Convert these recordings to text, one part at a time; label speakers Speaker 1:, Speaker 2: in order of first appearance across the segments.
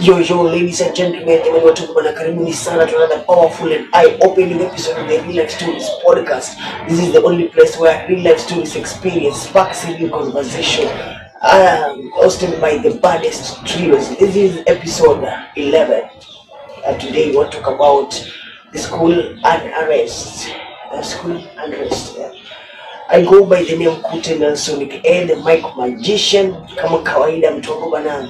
Speaker 1: Yo, ladies and gentlemen, watu bwana, karibuni sana to another powerful and eye-opening episode of the Real Life Stories podcast. This is the only place where real life stories experience sparks in conversation. Hosted by the baddest trios. This is episode 11. Today we want to talk about the school unrest. School unrest. I go by the name Kute Nelson, the mic magician. Kama kawaida mtongo bana.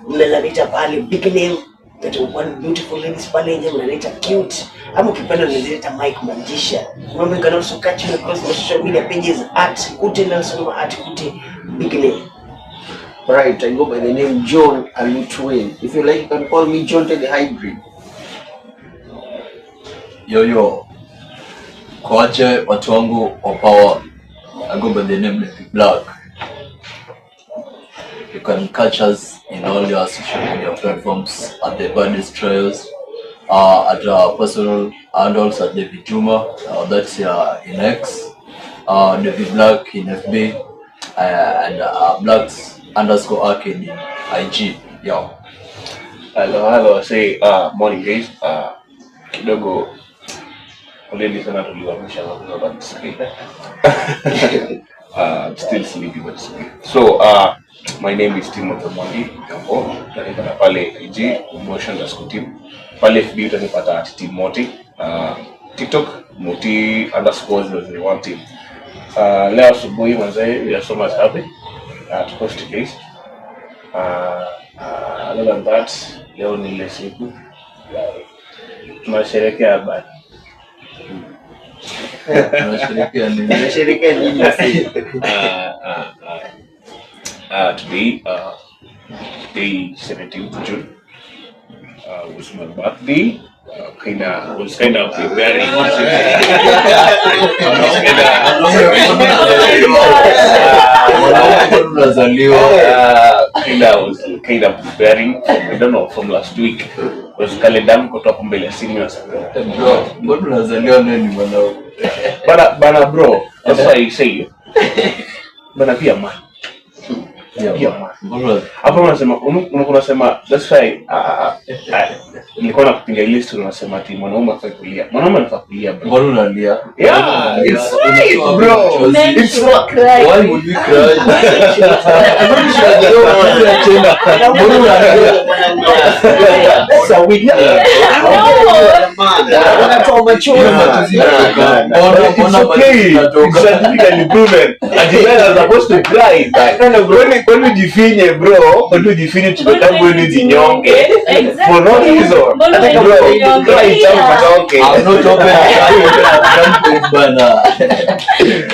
Speaker 1: Mnaleta pale big name, that one beautiful ladies pale nje mnaleta cute. Ama ukipenda mnaleta mic magician. Remember you can also catch me across my social media pages at Kute Nelson or at Kute big name.
Speaker 2: Right, I go by the name John Alutwin. If you like, you can call me John the Hybrid.
Speaker 3: Yo, kwache watu wangu wa power. I go by the name Black. You can catch us in all your social media platforms at the baddest trials, at our personal handles at David Juma, that's in X, David Black in FB, and Blacks_Arcade in IG. Yo.
Speaker 4: Hello, say morning guys. Kidogo already sana tuliwamisha na but still sleepy but sleepy. So my name is Timothy Mondi. Jambo, tunaenda pale IG motion_team. Pale FB utanipata at Timothy. TikTok Moti_001team. Leo asubuhi mzee, we are so much happy to post the case. Other than that, leo ni ile siku tunasherehekea habari.
Speaker 3: Tunasherehekea nini sasa?
Speaker 4: Today, day 17th June, was my birthday. Was kind of very kind of preparing. I don't know, from last week. Was calendar kutoka mbele ya simu sasa.
Speaker 3: Bro, mbona unazaliwa nani
Speaker 4: bana bro, that's why I say bana pia man. Hapo unasema that's why nilikuwa nakupinga list unasema ati mwanaume afai kulia. Mwanaume anafaa kulia bro.
Speaker 3: Mbona unalia?
Speaker 4: Yeah, it's right bro.
Speaker 3: It's right. Why would we cry?
Speaker 1: So we know.
Speaker 4: Scientifically proven. And the men are supposed to cry. When you define bro, when you define to become when you jinyonge for no reason. Bro, cry okay.
Speaker 3: I'm not open bana.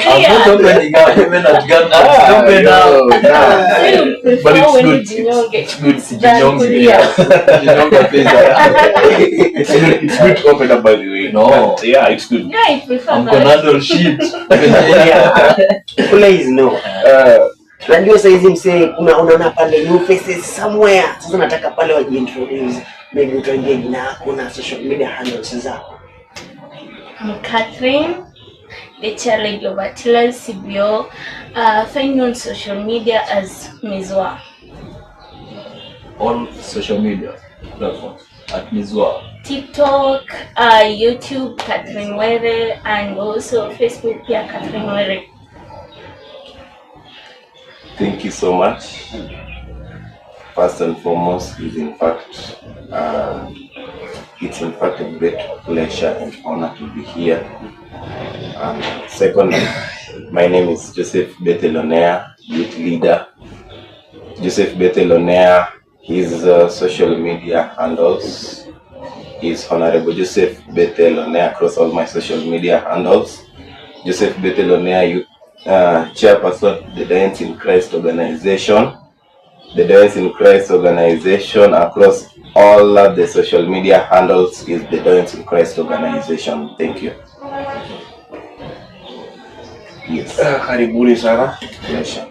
Speaker 3: I'm not opening up even at gun. Open now.
Speaker 4: But it's good. It's good. It's good to open up, by the way.
Speaker 3: No.
Speaker 4: But, yeah, it's good.
Speaker 5: Yeah, I prefer
Speaker 3: I'm gonna handle shit.
Speaker 1: Please no. Najua saizi msee unaona pale new faces somewhere. Sasa nataka pale wajiintroduce. Maybe utaingia jina lako na social media handles zako.
Speaker 5: I'm Catherine, the chairlady of Attila's CBO. Find me on social media as Mizwa.
Speaker 3: On social media platforms at Mizwa.
Speaker 5: TikTok, YouTube, Catherine Were, and also Facebook, yeah, Catherine Were.
Speaker 6: Thank you so much. First and foremost, it's in fact a great pleasure and honor to be here. Second, my name is Joseph Betelonea, youth leader. Joseph Betelonea, his social media handles is Honorable Joseph Betelonea across all my social media handles. Joseph Betelonea, youth chairperson, the Dance in Christ organization. The Dance in Christ organization across all the social media handles is the Dance in Christ organization. Thank you. Yes.
Speaker 4: Karibuni sana.
Speaker 6: Pleasure.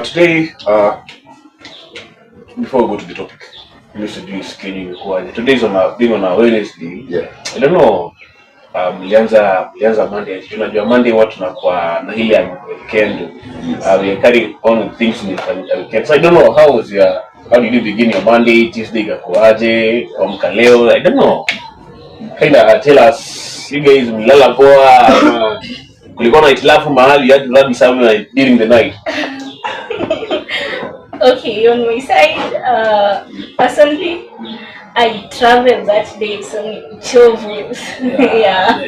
Speaker 4: Today, before we go to the topic, we used to do schedule. Today is being on a Wednesday.
Speaker 6: Yeah.
Speaker 4: I don't know. mlianza Monday. Tunajua Monday watu tunakuwa na ile ya weekend. We carry on with things in the weekend. So I don't know how did you begin your Monday, Tuesday kakuaje, kuamka leo? I don't know. Kinda tell us, you guys mlala poa, kulikuwa na itilafu mahali, you had to run somewhere during the night.
Speaker 5: Okay, on my side, personally, I traveled that day, so chovu. Yeah.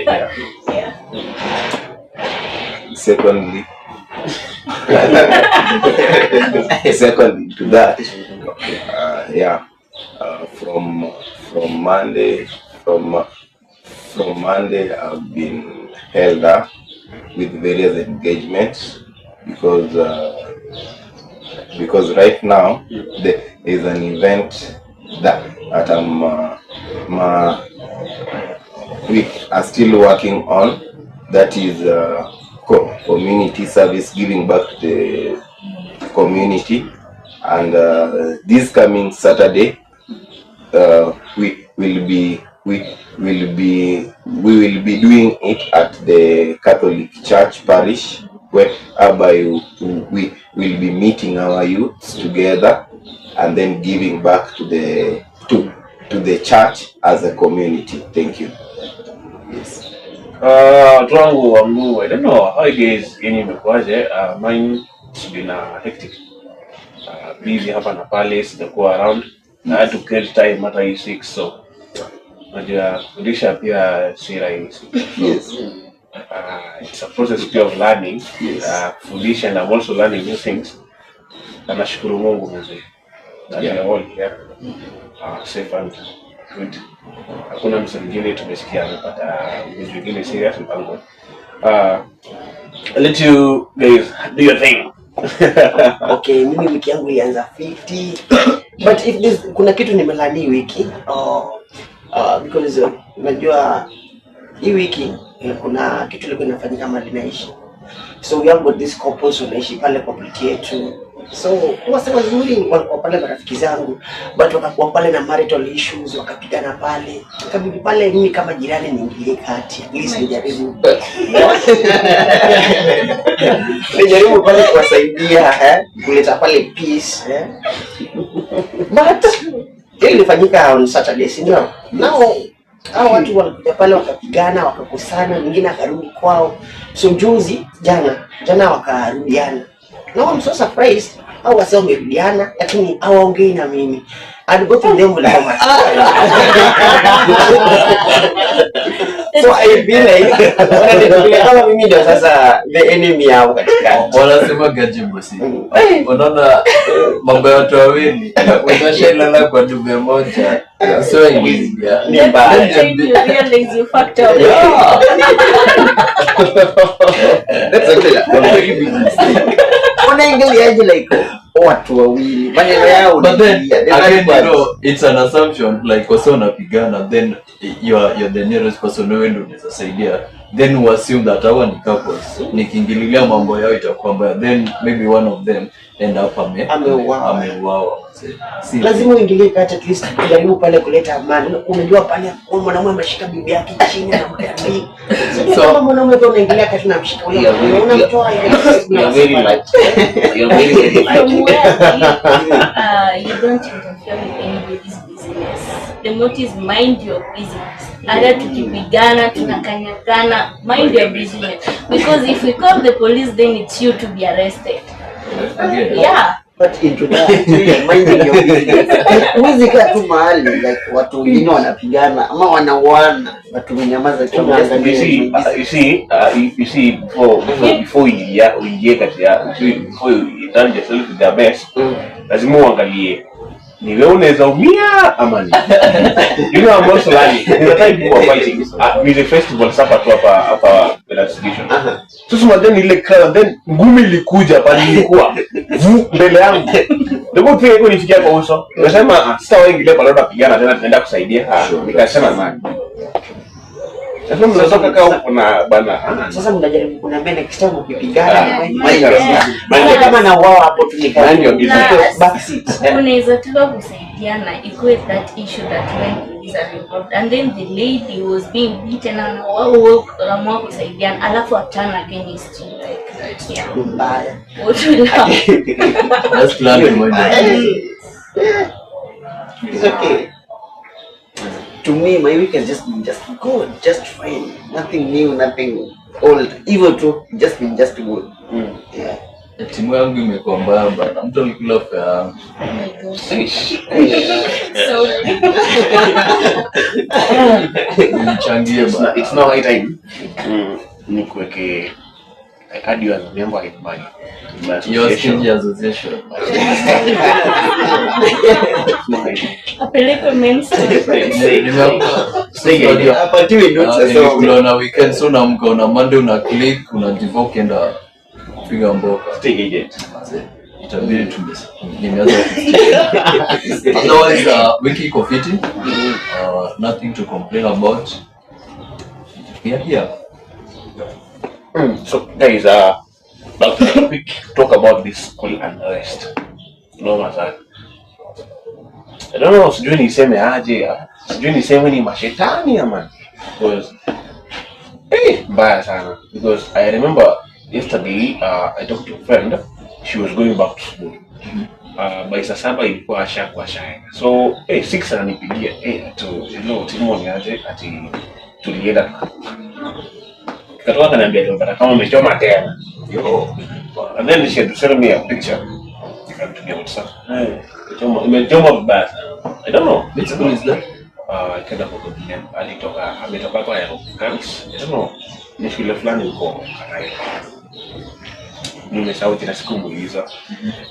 Speaker 6: Secondly, secondly to that, from Monday I've been held up with various engagements because right now there is an event that we are still working on, that is community service, giving back to the community, and this coming Saturday we will be doing it at the Catholic Church parish, whereby we will be meeting our youths together and then giving back to the church as a community. Thank you. Yes.
Speaker 4: Tuangu wa Mungu, I don't know how it is yenye imekuaje. Mine has been hectic. Busy hapa na pale, sijakuwa around. I had to create time hata hii 6, so najua kufundisha pia si rahisi.
Speaker 6: Yes.
Speaker 4: It's a process pia of learning. Kufundisha, and I'm also learning new things. Na nashukuru Mungu mzee. That we are all here. Safe and good. Hakuna mtu mwingine tumesikia amepata mtu mwingine serious mpango. Let you guys do your thing.
Speaker 1: Okay, mimi wiki yangu ilianza 50. But if this, kuna kitu nimelani wiki because unajua hii wiki kuna kitu ilikuwa inafanyika mahali naishi. So we have got this couples wanaishi pale property yetu. So wasema zuri walikuwa pale marafiki zangu, but wakakuwa pale na marital issues, wakapigana pale. Kabidi pale mimi kama jirani niingilie kati, at least nijaribu. Nijaribu pale kuwasaidia kuleta pale peace But ile ilifanyika on Saturday, si ndio? Now hao watu walikuja pale wakapigana, wakakosana, mwingine akarudi kwao. So juzi jana wakarudiana. No, I'm so surprised. Hao wase wamerudiana lakini hawaongei na mimi. And both of them will come. So I feel like kama mimi ndio sasa the enemy yao katika.
Speaker 3: Wanasema gajibu si. Unaona mambo ya watu wawili unashailala kwa dume moja. So ingia.
Speaker 5: Ni mbaya. You realize you fucked up.
Speaker 2: That's a very big mistake. Unaingiliaje like watu wawili maneno yao?
Speaker 3: But then again, you know, it's an assumption like wase wanapigana, then you're the nearest person wewe ndio unasaidia, then we assume that hawa ni couples. Nikiingililia mambo yao itakuwa mbaya, then maybe one of them end up ameuawa.
Speaker 1: Si lazima uingilie kati, at least kujaribu pale kuleta amani. Unajua pale mwanamume ameshika bibi yake chini na mdambi. So kama mwanamume ndio unaingilia kati na mshika ule, unamtoa ile.
Speaker 2: You're very like
Speaker 5: you don't interfere with anybody's business. The motive is mind your business. Ada tukipigana tunakanyagana, mind your business. Because if we call the police, then it's you to be arrested. Yeah.
Speaker 2: But into that, minding your business. Huwezi kaa tu mahali like watu wengine wanapigana ama wanauana, watu menyamaza tu.
Speaker 4: You see before uingie kati ya before you turn yourself to their best, lazima uangalie ni wewe unaweza umia ama ni. You know, I'm also learning. The time people are fighting with the festival supper tu hapa station. Sasa madeni ile crowd, then ngumi ilikuja pale, ilikuwa mbele yangu. Ndio pia iko nifikia kwa uso. Nasema sasa wengi leo pale tunapigana tena tunaenda kusaidia. Nikasema nani? Sasa mnatoka kama kuna bana.
Speaker 1: Sasa mnajaribu kuniambia next time ukipigana kama na wao hapo tunikana backseat.
Speaker 5: Unaweza taka kusaidiana ikuwe that issue that when police are involved, and then the lady was being beaten and wao kaamua kusaidiana alafu turn against you like yeah
Speaker 2: Mbaya.
Speaker 5: what will happen?
Speaker 3: Just glad to mind
Speaker 2: It's okay. To me, my week has just been just good, just fine. Nothing new, nothing old. Even too, just been just good. Yeah.
Speaker 3: timu yangu imekuwa mbaya bana, mtu alikula fare yangu.
Speaker 5: Oh my gosh.
Speaker 3: Nichangie bana.
Speaker 4: It's not high time. Nikuweke hadi you remember it my
Speaker 3: Your skin association.
Speaker 5: Apeleke men's
Speaker 2: Apatiwe notes sasa.
Speaker 3: Unaona weekend so unaamka una Monday una click una divoke enda piga mboka.
Speaker 4: stay agent.
Speaker 3: Itabidi nimeanza otherwise wiki iko fiti. Nothing to complain about. We are here.
Speaker 4: So guys, back to the topic. Talk about this school unrest. No matter. I don't know, sijui niseme aje, sijui niseme ni mashetani ama, because mbaya sana. Because I remember yesterday I talked to a friend. She was going back to school. By saa 7 ilikuwa ashakuwa shaenda. So 6 ananipigia hello Timo ni aje ati tulienda katoka kaniambia tumepata kama umechoma tena. And then she had to send me a picture. Nikamtumia WhatsApp. Umechoma vibaya sana. I don't know.
Speaker 3: Which school is that?
Speaker 4: Kenda kwa ametoka kwa Europeans. I don't know. Ni shule fulani huko Kanaile. Nimesahau jina sikumuuliza.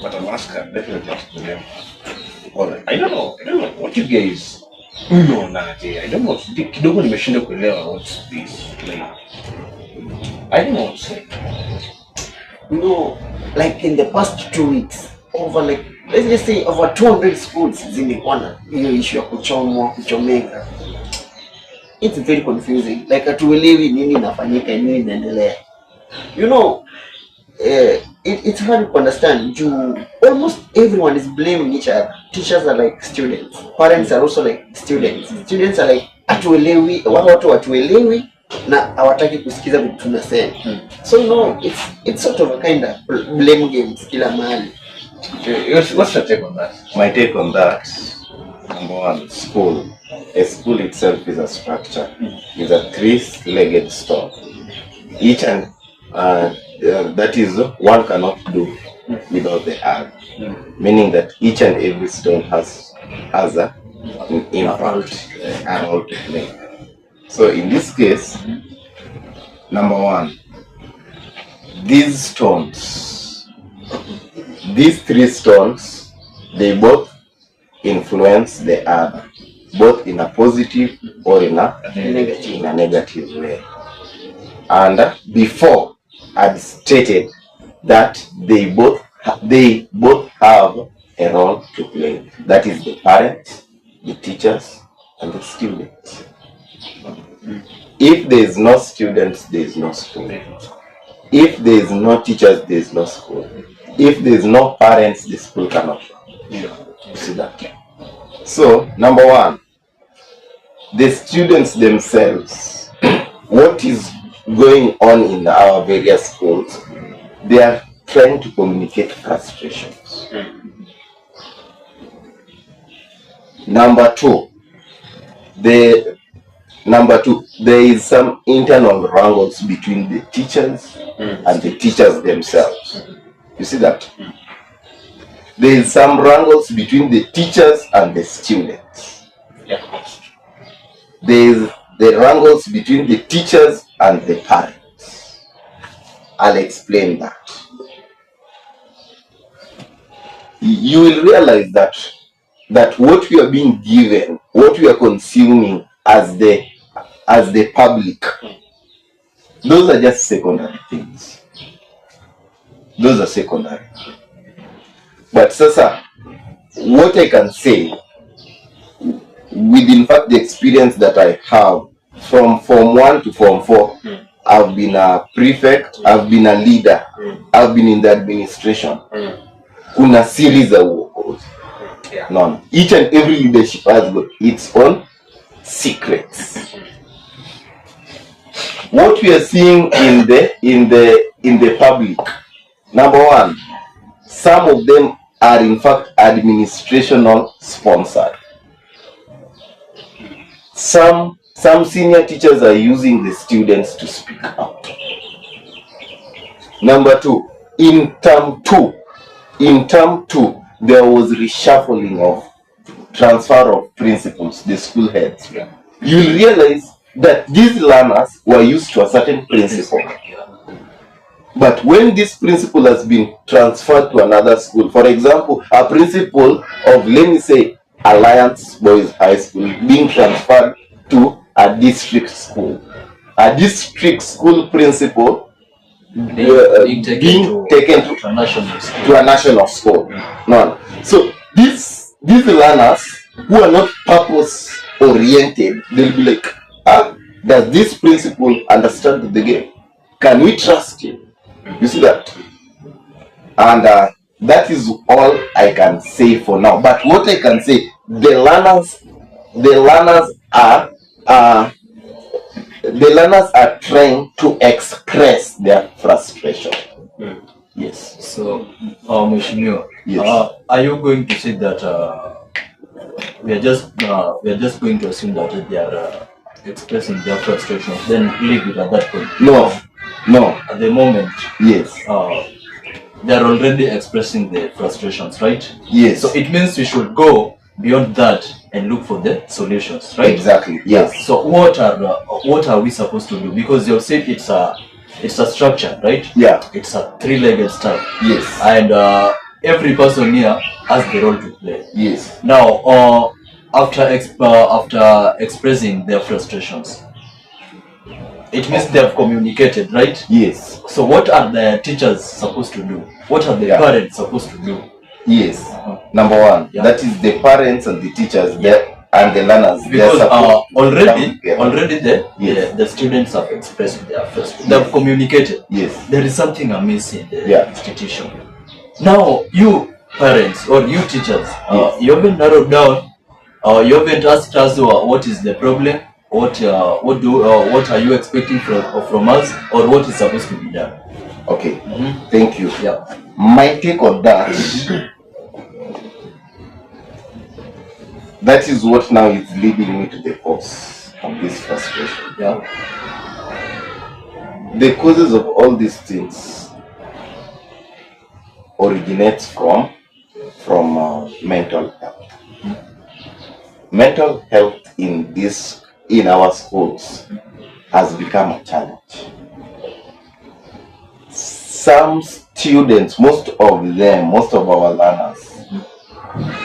Speaker 4: But I'm asking definitely ask them. I don't know. What you guys know naje? I don't know. Kidogo nimeshinda kuelewa what's this like. I don't know what to say.
Speaker 2: Like in the past 2 weeks, over like, let's just say over 200 schools zimekuwa na hiyo issue ya kuchomeka. It's very confusing. Like hatuelewi nini inafanyika, nini inaendelea. It's hard to understand. Almost everyone is blaming each other. Teachers are like students. Parents are also like students. Students are like hatuelewi, watu hatuelewi na hawataki kusikiza vitu tunasema. So it's sort of a kind of blame games kila mahali.
Speaker 4: What's your take on that?
Speaker 6: My take on that, number one, school. A school itself is a structure. It's a three-legged stool. Each and that is one cannot do without the other. Meaning that each and every stone has an impact, a role to play. So in this case, number one, these three stones, they both influence the other, both in a positive or in a negative way. And before I'd stated that they both have a role to play. That is the parents, the teachers, and the students. If there is no students, there is no school. If there is no teachers, there is no school. If there is no parents, the school cannot run. You see that? So, number one, the students themselves, what is going on in our various schools, they are trying to communicate frustrations. Number two, there is some internal wrangles between the teachers and the teachers themselves. You see that? There is some wrangles between the teachers and the students. There is the wrangles between the teachers and the parents. I'll explain that. You will realize that what we are being given, what we are consuming as the public, those are just secondary things. Those are secondary. But Sasa, what I can say, with in fact the experience that I have from Form 1 to Form 4, I've been a prefect, I've been a leader, I've been in the administration. Kuna series of uongozi. No. Each and every leadership has got its own secrets. What we are seeing in the public, number one, some of them are in fact administrational sponsored. Some senior teachers are using the students to speak out. Number two, in term two, there was reshuffling of transfer of principals, the school heads.
Speaker 4: Yeah.
Speaker 6: You'll realize that these learners were used to a certain principle. But when this principal has been transferred to another school, for example, a principal of, let me say, Alliance Boys High School being transferred to a district school. A district school principal being taken to a national school. No. So these learners who are not purpose oriented, they'll be like, does this principal understand the game? Can we trust him? You see that? And that is all I can say for now. But what I can say, the learners are trying to express their frustration. Yes.
Speaker 3: So, Mheshimiwa,
Speaker 6: Yes.
Speaker 3: are you going to say that we are just going to assume that they are expressing their frustration, then leave it at that point?
Speaker 6: No.
Speaker 3: At the moment,
Speaker 6: Yes.
Speaker 3: they are already expressing their frustrations, right?
Speaker 6: Yes.
Speaker 3: So it means we should go beyond that and look for the solutions, right?
Speaker 6: Exactly. Yes.
Speaker 3: So what are we supposed to do? Because you said it's a structure, right?
Speaker 6: Yeah.
Speaker 3: It's a three-legged stuff.
Speaker 6: Yes.
Speaker 3: And every person here has the role to play.
Speaker 6: Yes.
Speaker 3: Now, after expressing their frustrations, it means they have communicated, right?
Speaker 6: Yes.
Speaker 3: So what are the teachers supposed to do? What are the parents supposed to do?
Speaker 6: Yes. Number one,
Speaker 3: Yeah.
Speaker 6: that is the parents and the teachers there and the learners.
Speaker 3: Because already
Speaker 6: Yes.
Speaker 3: the students have expressed their frustration. They have communicated.
Speaker 6: Yes.
Speaker 3: There is something amiss in the
Speaker 6: Yeah.
Speaker 3: institution. Now, you parents or you teachers,
Speaker 6: Yes.
Speaker 3: you haven't narrowed down. You haven't asked us what is the problem. What are you expecting from us, or what is supposed to be done?
Speaker 6: Okay. Thank you.
Speaker 3: Yeah.
Speaker 6: My take on that, that is what now is leading me to the cause of this frustration.
Speaker 3: Yeah.
Speaker 6: The causes of all these things originates from mental health. Mental health in our schools has become a challenge. Some students, most of our learners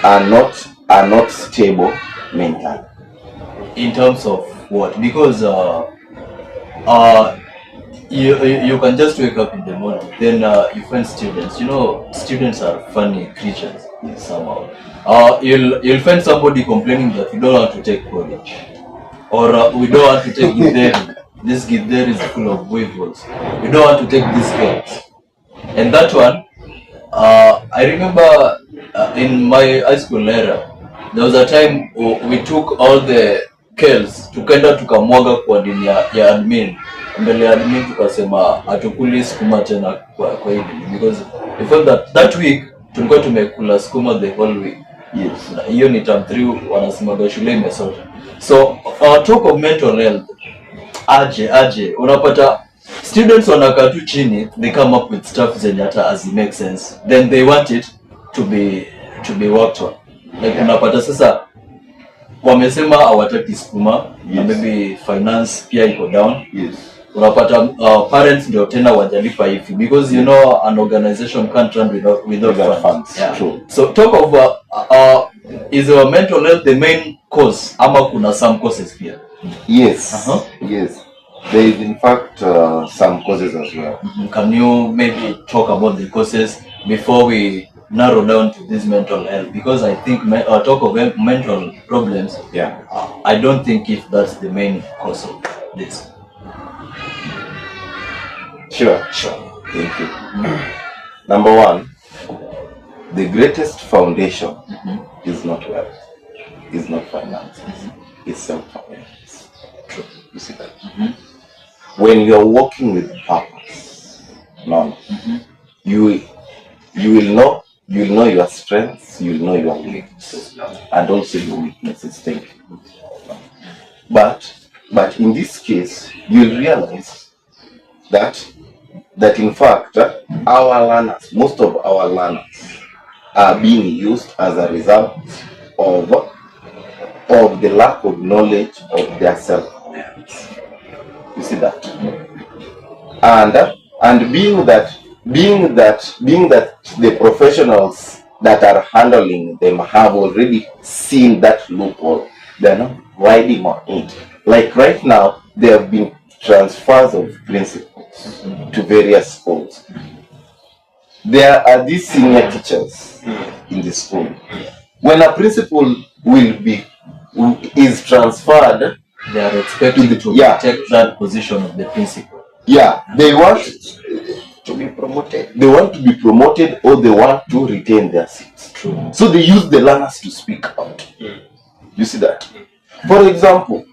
Speaker 6: are not stable mentally.
Speaker 3: In terms of what? Because you can just wake up in the morning, then you find students. You know, students are funny creatures somehow. You'll find somebody complaining that we don't want to take college, or we don't want to take Githeri. This Githeri is full of weevils. We don't want to take these girls. And that one, I remember in my high school era, there was a time we took all the girls tukaenda tukamwaga kwa dini ya admin. Mbele ya admin tukasema hatukuli sukuma tena kwa hii dini, because before that week tulikuwa tumekula sukuma the whole week. Yes. Hiyo ni term 3 wanasemaga shule imesota. So talk of mental health, aje unapata students wanakaa tu chini, they come up with stuff zenye hata as it makes sense, then they want it to be worked on. Like unapata sasa wamesema hawataki sukuma, na maybe finance pia iko down.
Speaker 6: Yes.
Speaker 3: Unapata parents ndio tena wajalipa hivi, because you know an organization can't run without funds. Yeah.
Speaker 6: True.
Speaker 3: So talk of is our mental health the main cause, ama kuna some causes here?
Speaker 6: Yes. Yes. There is in fact some causes as well.
Speaker 3: Can you maybe talk about the causes before we narrow down to this mental health? Because I think talk of mental problems.
Speaker 6: Yeah.
Speaker 3: I don't think if that's the main cause of this.
Speaker 6: Sure. Thank you. Number one, the greatest foundation is not wealth, is not finance. is self-awareness. True. You see that? When you are walking with purpose, no, you will know your strengths, you will know your limits, and also your weaknesses. Thank you. But in this case, you'll realize that in fact our learners, most of our learners, are being used as a result of the lack of knowledge of their self-awareness. You see that? And being that the professionals that are handling them have already seen that loophole, they're not riding on it. Like right now, there have been transfers of principals to various schools. There are these senior teachers in the school. When a principal is transferred,
Speaker 3: They are expected to take that position of the principal.
Speaker 6: Yeah, they want
Speaker 2: To be promoted.
Speaker 6: They want to be promoted, or they want to retain their seats.
Speaker 3: True.
Speaker 6: So they use the learners to speak out. You see that? For example,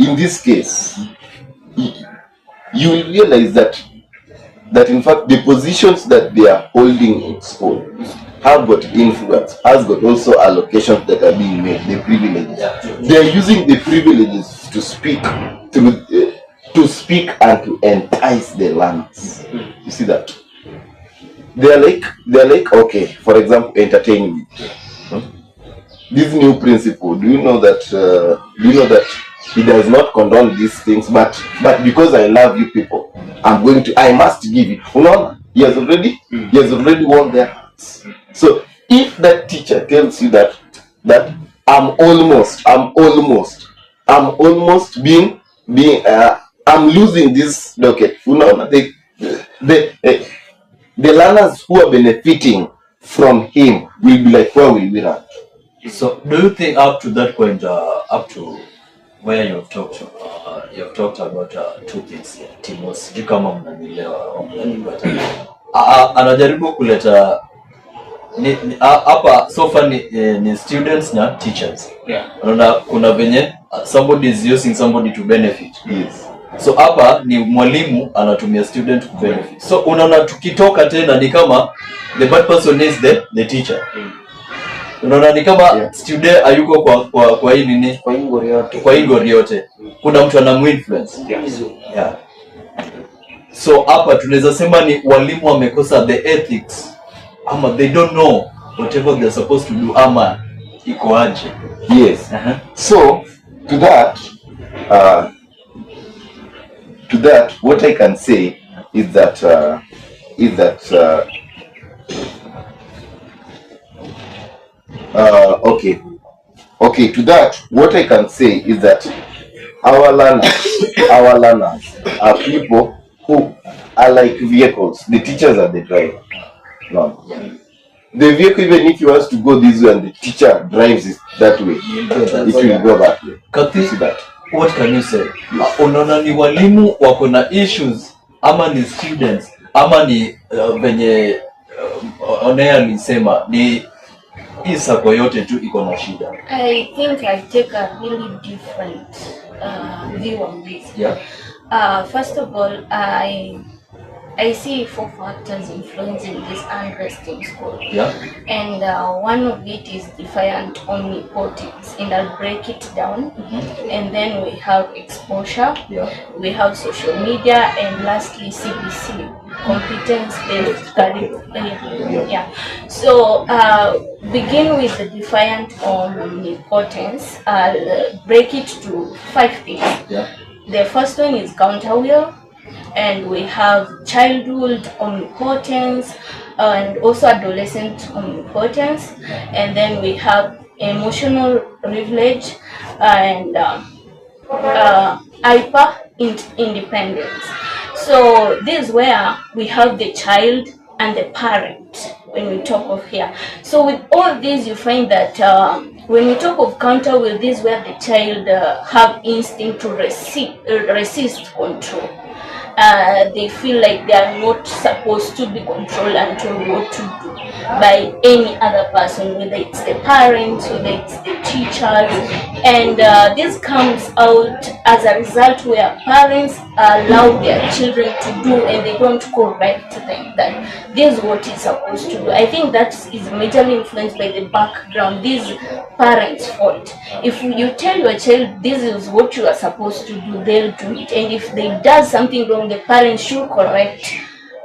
Speaker 6: in this case, you will realize that in fact the positions that they are holding in school have got influence, has got also allocations that are being made, the privileges. They are using the privileges to speak and to entice the learners. You see that? They're like, okay, for example, entertainment. This new principal, do you know that he does not condone these things, but because I love you people, I must give you. No, he has already won their hearts. So if that teacher tells you that I'm losing this docket, the learners who are benefiting from him will be like, where will we run?
Speaker 3: So, do you think up to that point, up to where you've talked about two things here, Timos, sijui kama mnanielewa anajaribu kuleta hapa so far ni students na teachers. Unaona kuna venye somebody is using somebody to benefit.
Speaker 6: Yes.
Speaker 3: So hapa ni mwalimu anatumia student to benefit. So unaona tukitoka tena ni kama the bad person is the teacher. Unaona ni kama student hayuko kwa hii nini? Kwa hii ngori yote. Kuna mtu anamuinfluence. Yeah. So hapa tunaweza sema ni walimu wamekosa the ethics, ama they don't know whatever they're supposed to do, ama iko aje.
Speaker 6: Yes. So to that what I can say is that okay, to that what I can say is that our learners are people who are like vehicles. The teachers are the driver. No. The vehicle, even if you want to go this way and the teacher drives it that way, it will go that way.
Speaker 3: Kati,
Speaker 6: see that?
Speaker 3: What can you say? Unaona ni walimu wako na issues, ama ni students, ama ni venye Oneya alisema ni isako yote tu iko na shida?
Speaker 5: I think I take a really different view on this.
Speaker 3: Yeah.
Speaker 5: First of all, I see 4 factors influencing this unrest in school.
Speaker 3: Yeah.
Speaker 5: And one of it is defiant omnipotence, and I'll break it down. And then we have exposure, we have social media, and lastly CBC, competence-based curriculum. Yeah. So begin with the defiant omnipotence. I'll break it to 5 things.
Speaker 3: Yeah.
Speaker 5: The first one is counter will, and we have childhood omnipotence, and also adolescent omnipotence, and then we have emotional privilege and hyper independence. So this is where we have the child and the parent when we talk of here. So with all these, you find that when we talk of counter will, this is where the child have instinct to resist control. they feel like they are not supposed to be controlled and told what to do by any other person, whether it's the parents, whether it's the teachers. And this comes out as a result where parents allow their children to do and they don't correct them that this is what is supposed to do. I think that is majorly influenced by the background, these parents' fault. If you tell your child this is what you are supposed to do, they'll do it. And if they does something wrong, the parents should correct.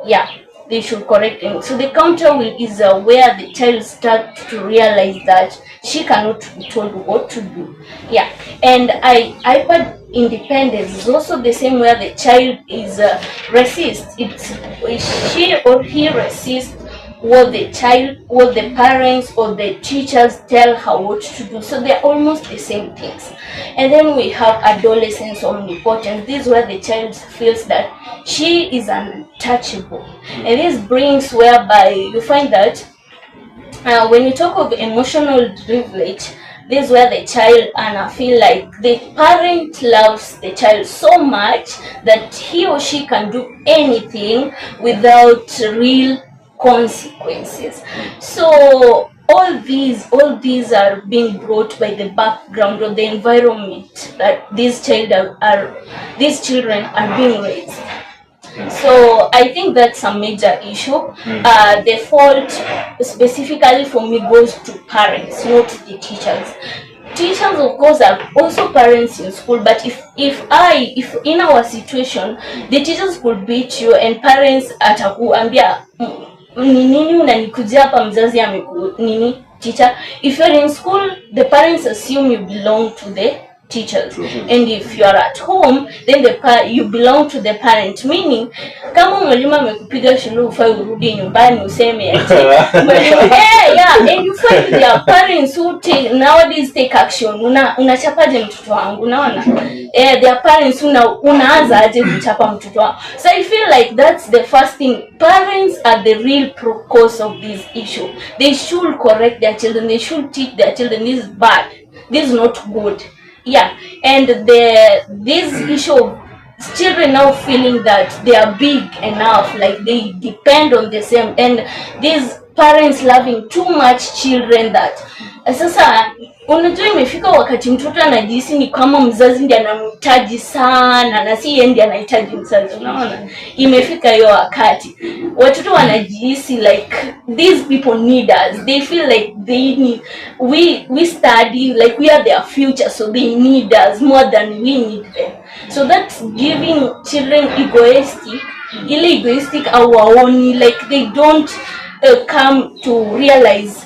Speaker 5: Yeah, they should correct him. So the counter is where the child starts to realize that she cannot be told what to do. Yeah, and iPad independence is also the same where the child is resist. It's she or he resists what the parents or the teachers tell her what to do. So they're almost the same things. And then we have adolescence omnipotence. This is where the child feels that she is untouchable. And this brings whereby you find that when you talk of emotional privilege, this is where the child and feel like the parent loves the child so much that he or she can do anything without real consequences. So all these are being brought by the background or the environment that these children are being raised. So I think that's a major issue. The fault specifically for me goes to parents, not the teachers. Teachers, of course, are also parents in school, but if in our situation the teachers could beat you and parents atakuambia nini unanikujia hapa mzazi nini teacher. If you're in school, the parents assume you belong to the teachers, and if you are at home, then you belong to the parent, meaning kama mwalimu amekupiga shule ufai urudi nyumbani useme ati and you find their parents who nowadays take action. Unachapaje mtoto wangu, unaona their parents unaanza aje kuchapa mtoto wangu. So I feel like that's the first thing. Parents are the real cause of this issue. They should correct their children, they should teach their children this is bad, this is not good. Yeah, and this issue of children now feeling that they are big enough, like they depend on the same, and these parents loving too much children that sasa unajua imefika wakati mtoto anajihisi ni kama mzazi ndiye anamhitaji sana na si yeye ndiye anahitaji mzazi. Unaona, imefika hiyo wakati watoto wanajihisi like these people need us, they feel like they need, we study like we are their future, so they need us more than we need them. So that's giving children egoistic awaoni, like they don't come to realize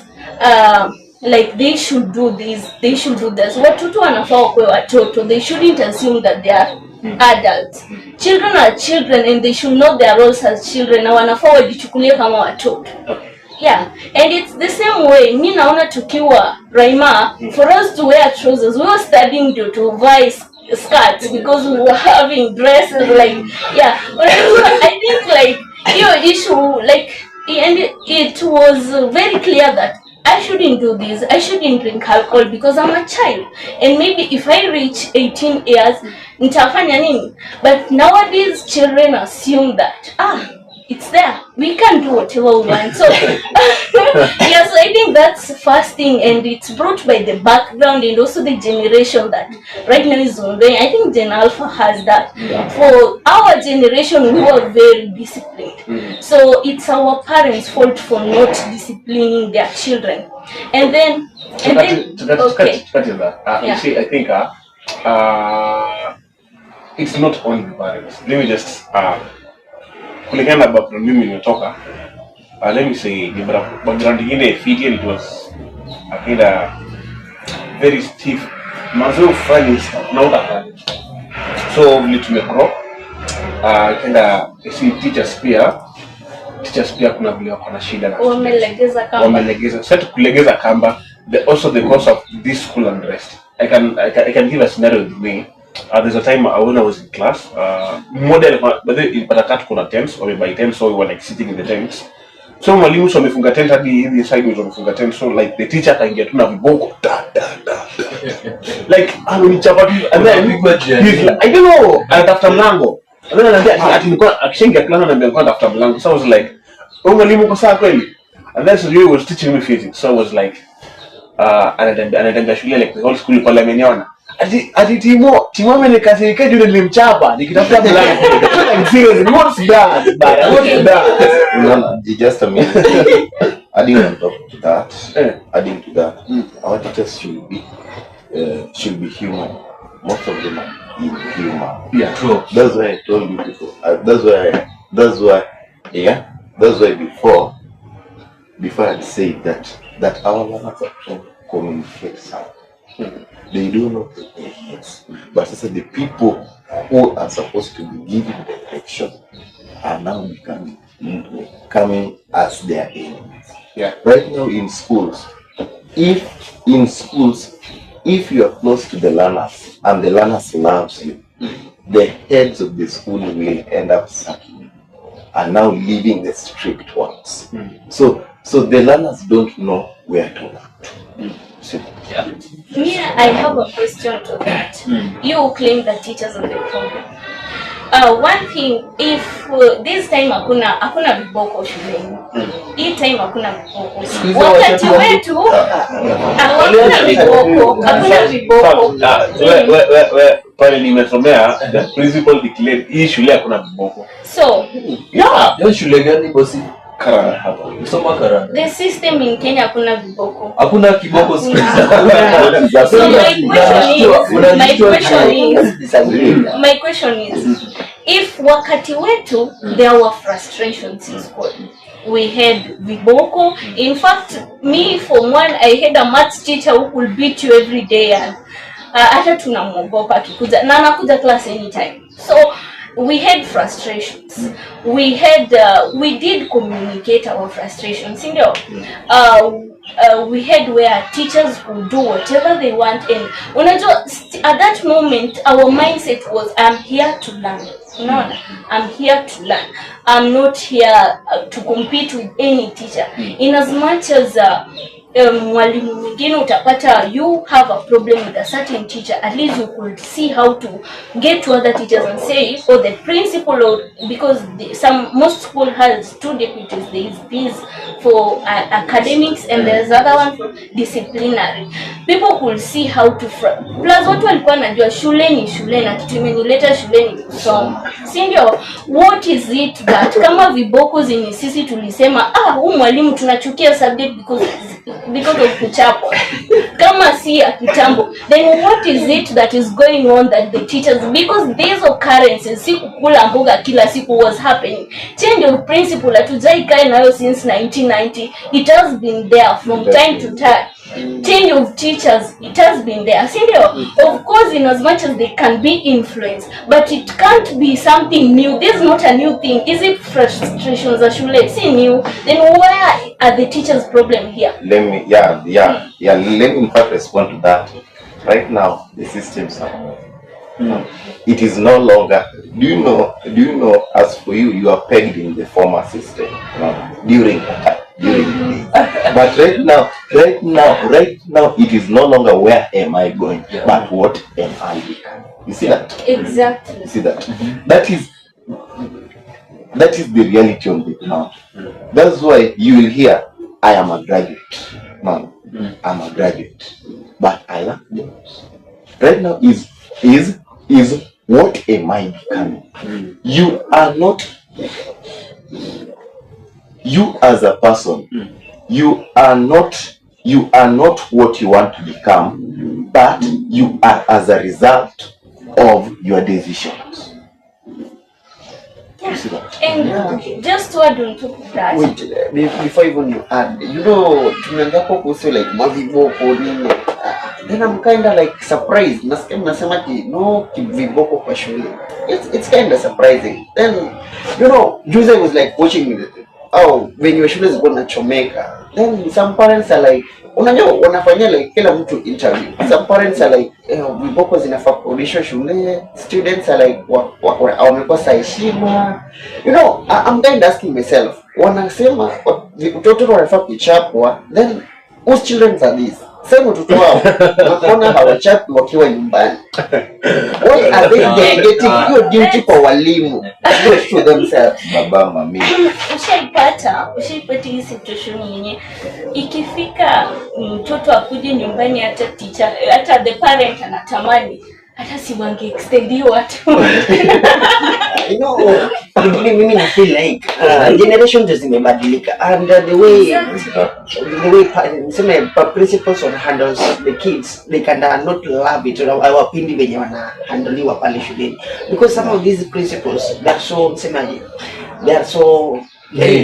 Speaker 5: like they should do this, they should do this. Watoto wanafaa kwa watoto, they shouldn't assume that they are adults. Children are children and they should know their roles as children, na wanafaa wajichukulie kama watoto. Yeah, and it's the same way. Mi naona tukiwa Raima, for us to wear trousers, we were studying to buy skirts because we were having dresses like, yeah. But I think like your issue, like, and it was very clear that I shouldn't do this, I shouldn't drink alcohol because I'm a child, and maybe if I reach 18 years nitafanya nini. But nowadays children assume that it's there, we can do whatever we want. So yes, I think that's the first thing, and it's brought by the background and also the generation that right now is on there. I think Gen Alpha has that. For our generation, we were very disciplined, so it's our parents' fault for not disciplining their children. And then
Speaker 4: okay. You see, I think it's not only parents. Let me just kulingana na background mimi nimetoka, let me say the background ingine fiti, it was a kind of very stiff mazo French na so vile tumegrow kenda see teachers pia kuna vile wako na shida na wamelegeza sasa kulegeza kamba. Also the cause of this school unrest, I can give a scenario with me. There's a time when I was in class, model but in patakatu kuna tents or by tents, so we were like sitting in the tents. So mwalimu so amefunga tent hadi hivi side wetu amefunga tent, so like the teacher akaingia tu na viboko like amenichapa tu, and then I don't know, anatafuta mlango Ndio ananiambia ati nilikuwa akishaingia class ananiambia nilikuwa tafuta mlango. So I was like, "Oh mwalimu uko sawa kweli?" And then so he was teaching me physics. So I was like, anaenda shule like the whole school pale ameniona. Ati Timo amenikasirika juu nilimchapa nikitafuta mlango. Like seriously, what's that? What's that?
Speaker 6: No, just a minute. Adding on top of that, our teachers should be human. Most of them are inhuman.
Speaker 4: Yeah, true.
Speaker 6: That's why I told you before. That's why before I said that our learners are trying to communicate something. They do not know their heads. But I said the people who are supposed to be giving direction are now coming as their enemies.
Speaker 4: Yeah.
Speaker 6: Right now in schools, if you are close to the learners and the learners loves you, the heads of the school will end up sucking and now leaving the strict ones. So the learners don't know where to learn.
Speaker 3: Yeah.
Speaker 5: Me, I have a question to that. You claim that teachers are the problem. One thing, if this time hakuna viboko shuleni, hii time hakuna viboko. Wakati wetu hakuna viboko.
Speaker 4: Pale nimesomea the principal declared hii shule hakuna viboko.
Speaker 5: So,
Speaker 4: yeah,
Speaker 3: Hiyo shule gani bosi?
Speaker 4: Karana hapa.
Speaker 3: Usoma Karana.
Speaker 5: the system in Kenya hakuna viboko.
Speaker 3: Hakuna kiboko siku.
Speaker 5: So my question is, if wakati wetu there were frustrations in school, we had viboko. In fact, me for one, I had a maths teacher who could beat you every day, and hata tunamwogopa akikuja na anakuja class anytime. So we had frustrations. We did communicate our frustrations. You know, we had where teachers could do whatever they want, and at that moment our mindset was, I'm here to learn. No, I'm here to learn. I'm not here to compete with any teacher. In as much as mwalimu mwingine utapata you have a problem with a certain teacher, at least you could see how to get to other teachers and say, or the principal, or because most school has two deputies. There is this for academics and there's other one for disciplinary. People could see how to plus watu walikuwa najua shule ni shule na kitu imenileta shule ni kusoma, si ndio? What is it that kama viboko zenye sisi tulisema huyu mwalimu tunachukia subject because of kuchapwa kama si ya kitambo, then what is it that is going on that the teachers, because these occurrences si kukula mboga kila siku was happening. Change of principle hatujai kai nayo since 1990. It has been there from time to time. Change of teachers, it has been there. Of course, in as much as they can be influenced, but it can't be something new. This is not a new thing. Is it frustrations that should let see new? Then where are the teachers' problem here?
Speaker 6: Let me in fact respond to that. Right now the systems are it is no longer, do you know as for you are pegged in the former system during the day. But right now it is no longer where am I going, but what am I becoming. You see that?
Speaker 5: Exactly.
Speaker 6: You see that? That is the reality on the ground. That's why you will hear, I am a graduate. Man, I'm a graduate, but I lack jobs. Right now is what am I becoming? You are not. You as a person, you are not what you want to become, but you are as a result of your decisions. You see that?
Speaker 5: And just to add on top of that.
Speaker 2: Wait, before even you add, tunaanza kuhusu like maviboko nini. Then I'm kind of like surprised. Nasema ati no viboko kwa shule. It's kind of surprising. Then juzi I was like watching when your shule zilikuwa zinachomeka. Then some parents are like, unajua wanafanyia like kila mtu interview. Some parents are like, viboko zinafaa kurudishwa shule. Students are like, wamekosa heshima. I'm kind of asking myself, wanasema watoto wanafaa kuchapwa, then whose children are these? Sasa watoto wao wanaona hawachapi wakiwa nyumbani. What are they delegating your duty kwa walimu? Not to themselves.
Speaker 6: Baba mami.
Speaker 5: Ushaipata hii situation yenye ikifika mtoto akuje nyumbani, hata teacher, hata the parent anatamani hata si wange extendiwa tu.
Speaker 1: You know, mimi na feel like generation just zimebadilika and the way principals on handles the kids, they can not love it or pindi venye wanahandliwa pale shuleni, because some of these principals they are so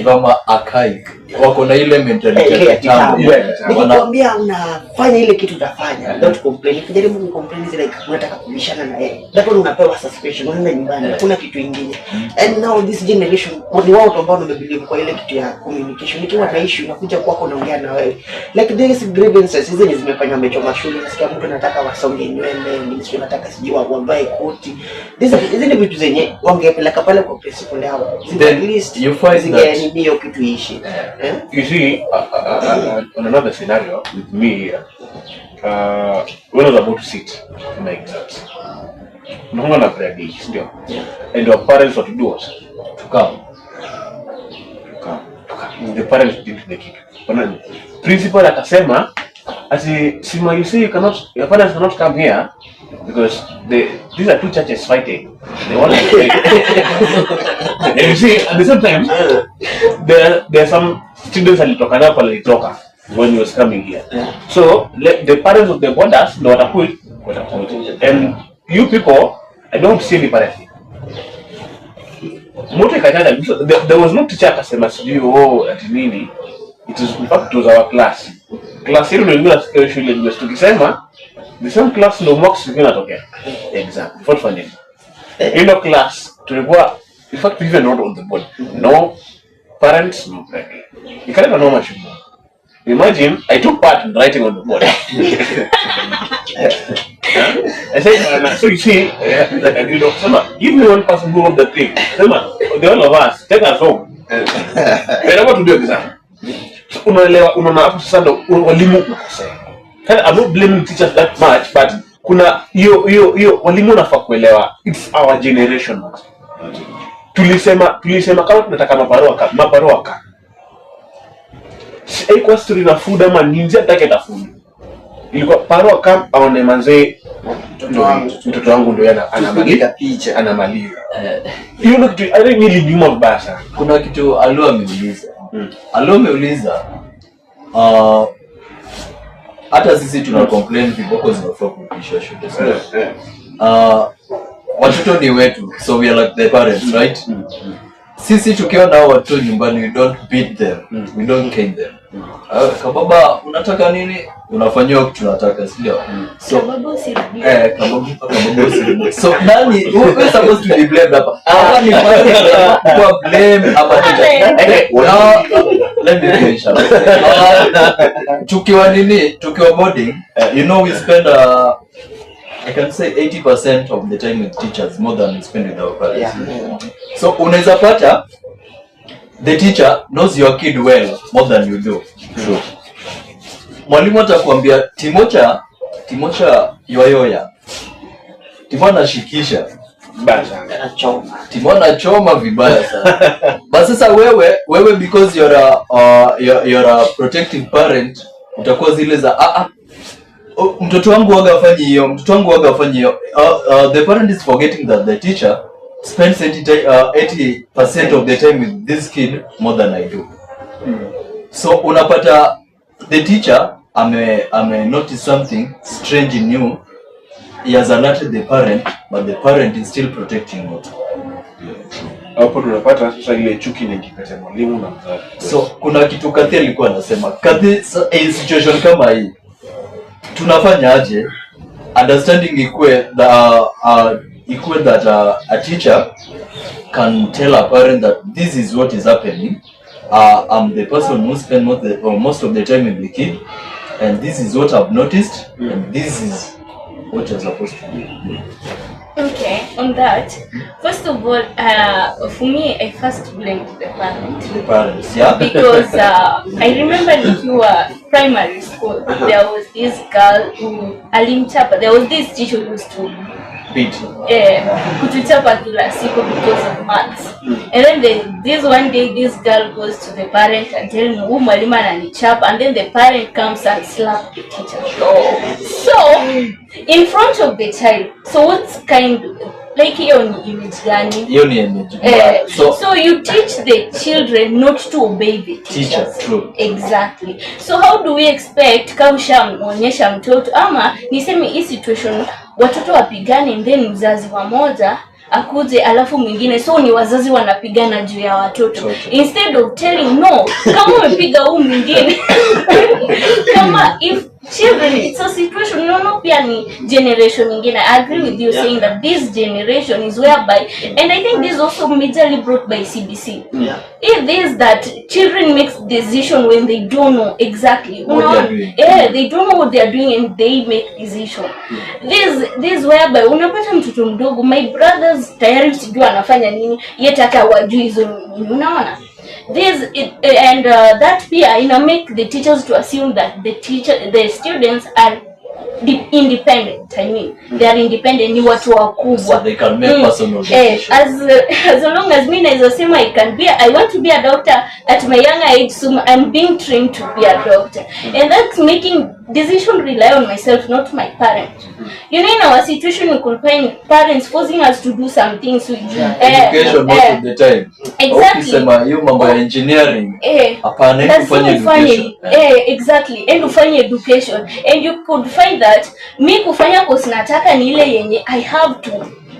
Speaker 3: Vama archaic. Wako na ile mentality ya kitambo.
Speaker 1: Nikikwambia unafanya ile kitu utafanya, don't complain. Ukijaribu kucomplain is like unataka kubishana na yeye. That's why unapewa suspension, unaenda nyumbani, hakuna kitu kingine. And now this generation, ni wao ambao wamebelieve kwa ile kitu ya communication. Nikiwa na issue nakuja kwako naongea na wewe. Like these grievances hizi zimefanywa mechoma shule, nasikia mtu anataka wasonge nywele, ministry anataka sijui wavae koti. Hizi ni vitu zenye wangepeleka pale kwa principal yao.
Speaker 3: At least you find that
Speaker 1: hiyo kitu ishi.
Speaker 4: You see, on another scenario with me here, when I was about to sit in my exams, no one had ready still, and our parents were to do what? To come. The parents didn't make it. Principal akasema, Sima, you see, your parents cannot come here because these are two churches fighting. They want to fight. And you see, at the same time, there are some students alitoka when he was coming here. So the parents of the boarders, they were put, and you people, I don't see any parents. There was no teacher akasema sijui ati nini. It was, in fact, it was our class. Class hilo ndio shule ndio tukisema the same class ndio mocks zingine natokea. Exactly. For fun. In the class tulikuwa, in fact, even not on the board. No parents, no parent. You can't even know much more. Imagine I took part in writing on the board. I said, so you see, give me one person who wrote the thing. The all of us, take us home. And I want to do exam. So unaona hapo sasa ndo walimu unakosea. I'm not blaming teachers that much, but kuna hiyo walimu nafaa kuelewa it's our generation. Tulisema kama tunataka mabarua ka. Haikuwa story na food ama ninja take food. Ilikuwa barua kama aone manze mtoto wangu ndio anamaliza picha anamaliza. Hiyo ndio kitu I really nyuma vibaya sana.
Speaker 3: Kuna kitu Alo ameuliza. Hata sisi tuna complain viboko zinafaa kurudishwa shule. Watoto ni wetu, so we are like the parents, right? Sisi tukiwa na watoto nyumbani, we don't beat them, we don't cane them. Kababa unataka nini? Unafanywa kitu tunataka, sio? So
Speaker 5: Kababa usirudi.
Speaker 3: Kababa usirudi. So nani who is supposed to be blamed hapa? Hapa ni kwa blame hapa tu. Let me finish. Tukiwa boarding, you know we spend I can say 80% of the time with teachers more than we spend with our parents. Yeah. So unaweza pata the teacher knows your kid well more than you do. True. Mwalimu atakwambia Timocha yoyoya. Timona shikisha. Timona choma vibaya sana. Basi sasa wewe because you're a protective parent utakuwa zile za mtoto wangu waga afanye hiyo. The parent is forgetting that the teacher spends 80% of the time with this kid more than I do. So unapata the teacher ame notice something strange in you. He has alerted the parent, but the parent is still protecting you.
Speaker 4: Hapo tunapata sasa ile chuki nyingi kati ya mwalimu na mzazi.
Speaker 3: So kuna kitu Kathi alikuwa anasema. Kathi, situation kama hii tunafanya aje understanding equate that a teacher can tell a parent that this is what is happening. I'm the person who spend most of the time with the kid, and this is what I've noticed, and this is what you're supposed to do.
Speaker 5: Okay, on that, first of all, for me, I first blamed the parent.
Speaker 3: The parents, yeah.
Speaker 5: Because I remember if you were primary school, there was this girl who, alimchapa, there was this teacher who used to
Speaker 3: Beat.
Speaker 5: kutuchapa kila siku because of maths. And then this one day, this girl goes to the parent and tells him, "Oh, mwalimu ananichapa," and then the parent comes and slaps the teacher. So, in front of the child, so what's kind like hiyo ni image gani?
Speaker 3: Hiyo ni image.
Speaker 5: So you teach the children not to obey the teachers.
Speaker 3: True.
Speaker 5: Exactly. So how do we expect kama shamonyesha mtoto ama niseme hii situation watoto wapigane and then mzazi wa moja akuje alafu mwingine, so ni wazazi wanapigana juu ya watoto instead of telling no, kama umepiga huyu mwingine kama if children, it's a situation, no pia ni generation nyingine. I agree with you saying that this generation is whereby, and I think this is also majorly brought by CBC. It is that children make decision when they don't know exactly
Speaker 3: what they are doing.
Speaker 5: They don't know what they are doing and they make decision. This whereby unapata mtoto mdogo, my brothers tayari sijui anafanya nini, yet hata wajui hizo nini, unaona? That peer make the teachers to assume that the students are independent. I mean, they are independent. Ni watu wakubwa.
Speaker 3: So they can make personal decisions.
Speaker 5: As long as me nasema I want to be a doctor at my young age, so I'm being trained to be a doctor, and that's making decision rely on myself, not my parents. You know, in our situation, we could find parents forcing us to do some things.
Speaker 3: Education most of the time.
Speaker 5: Exactly.
Speaker 3: Ukisema hiyo mambo ya engineering, hapana, ufanye education.
Speaker 5: Exactly. And ufanye education. And you could find that me kufanya course nataka ni ile yenye I have to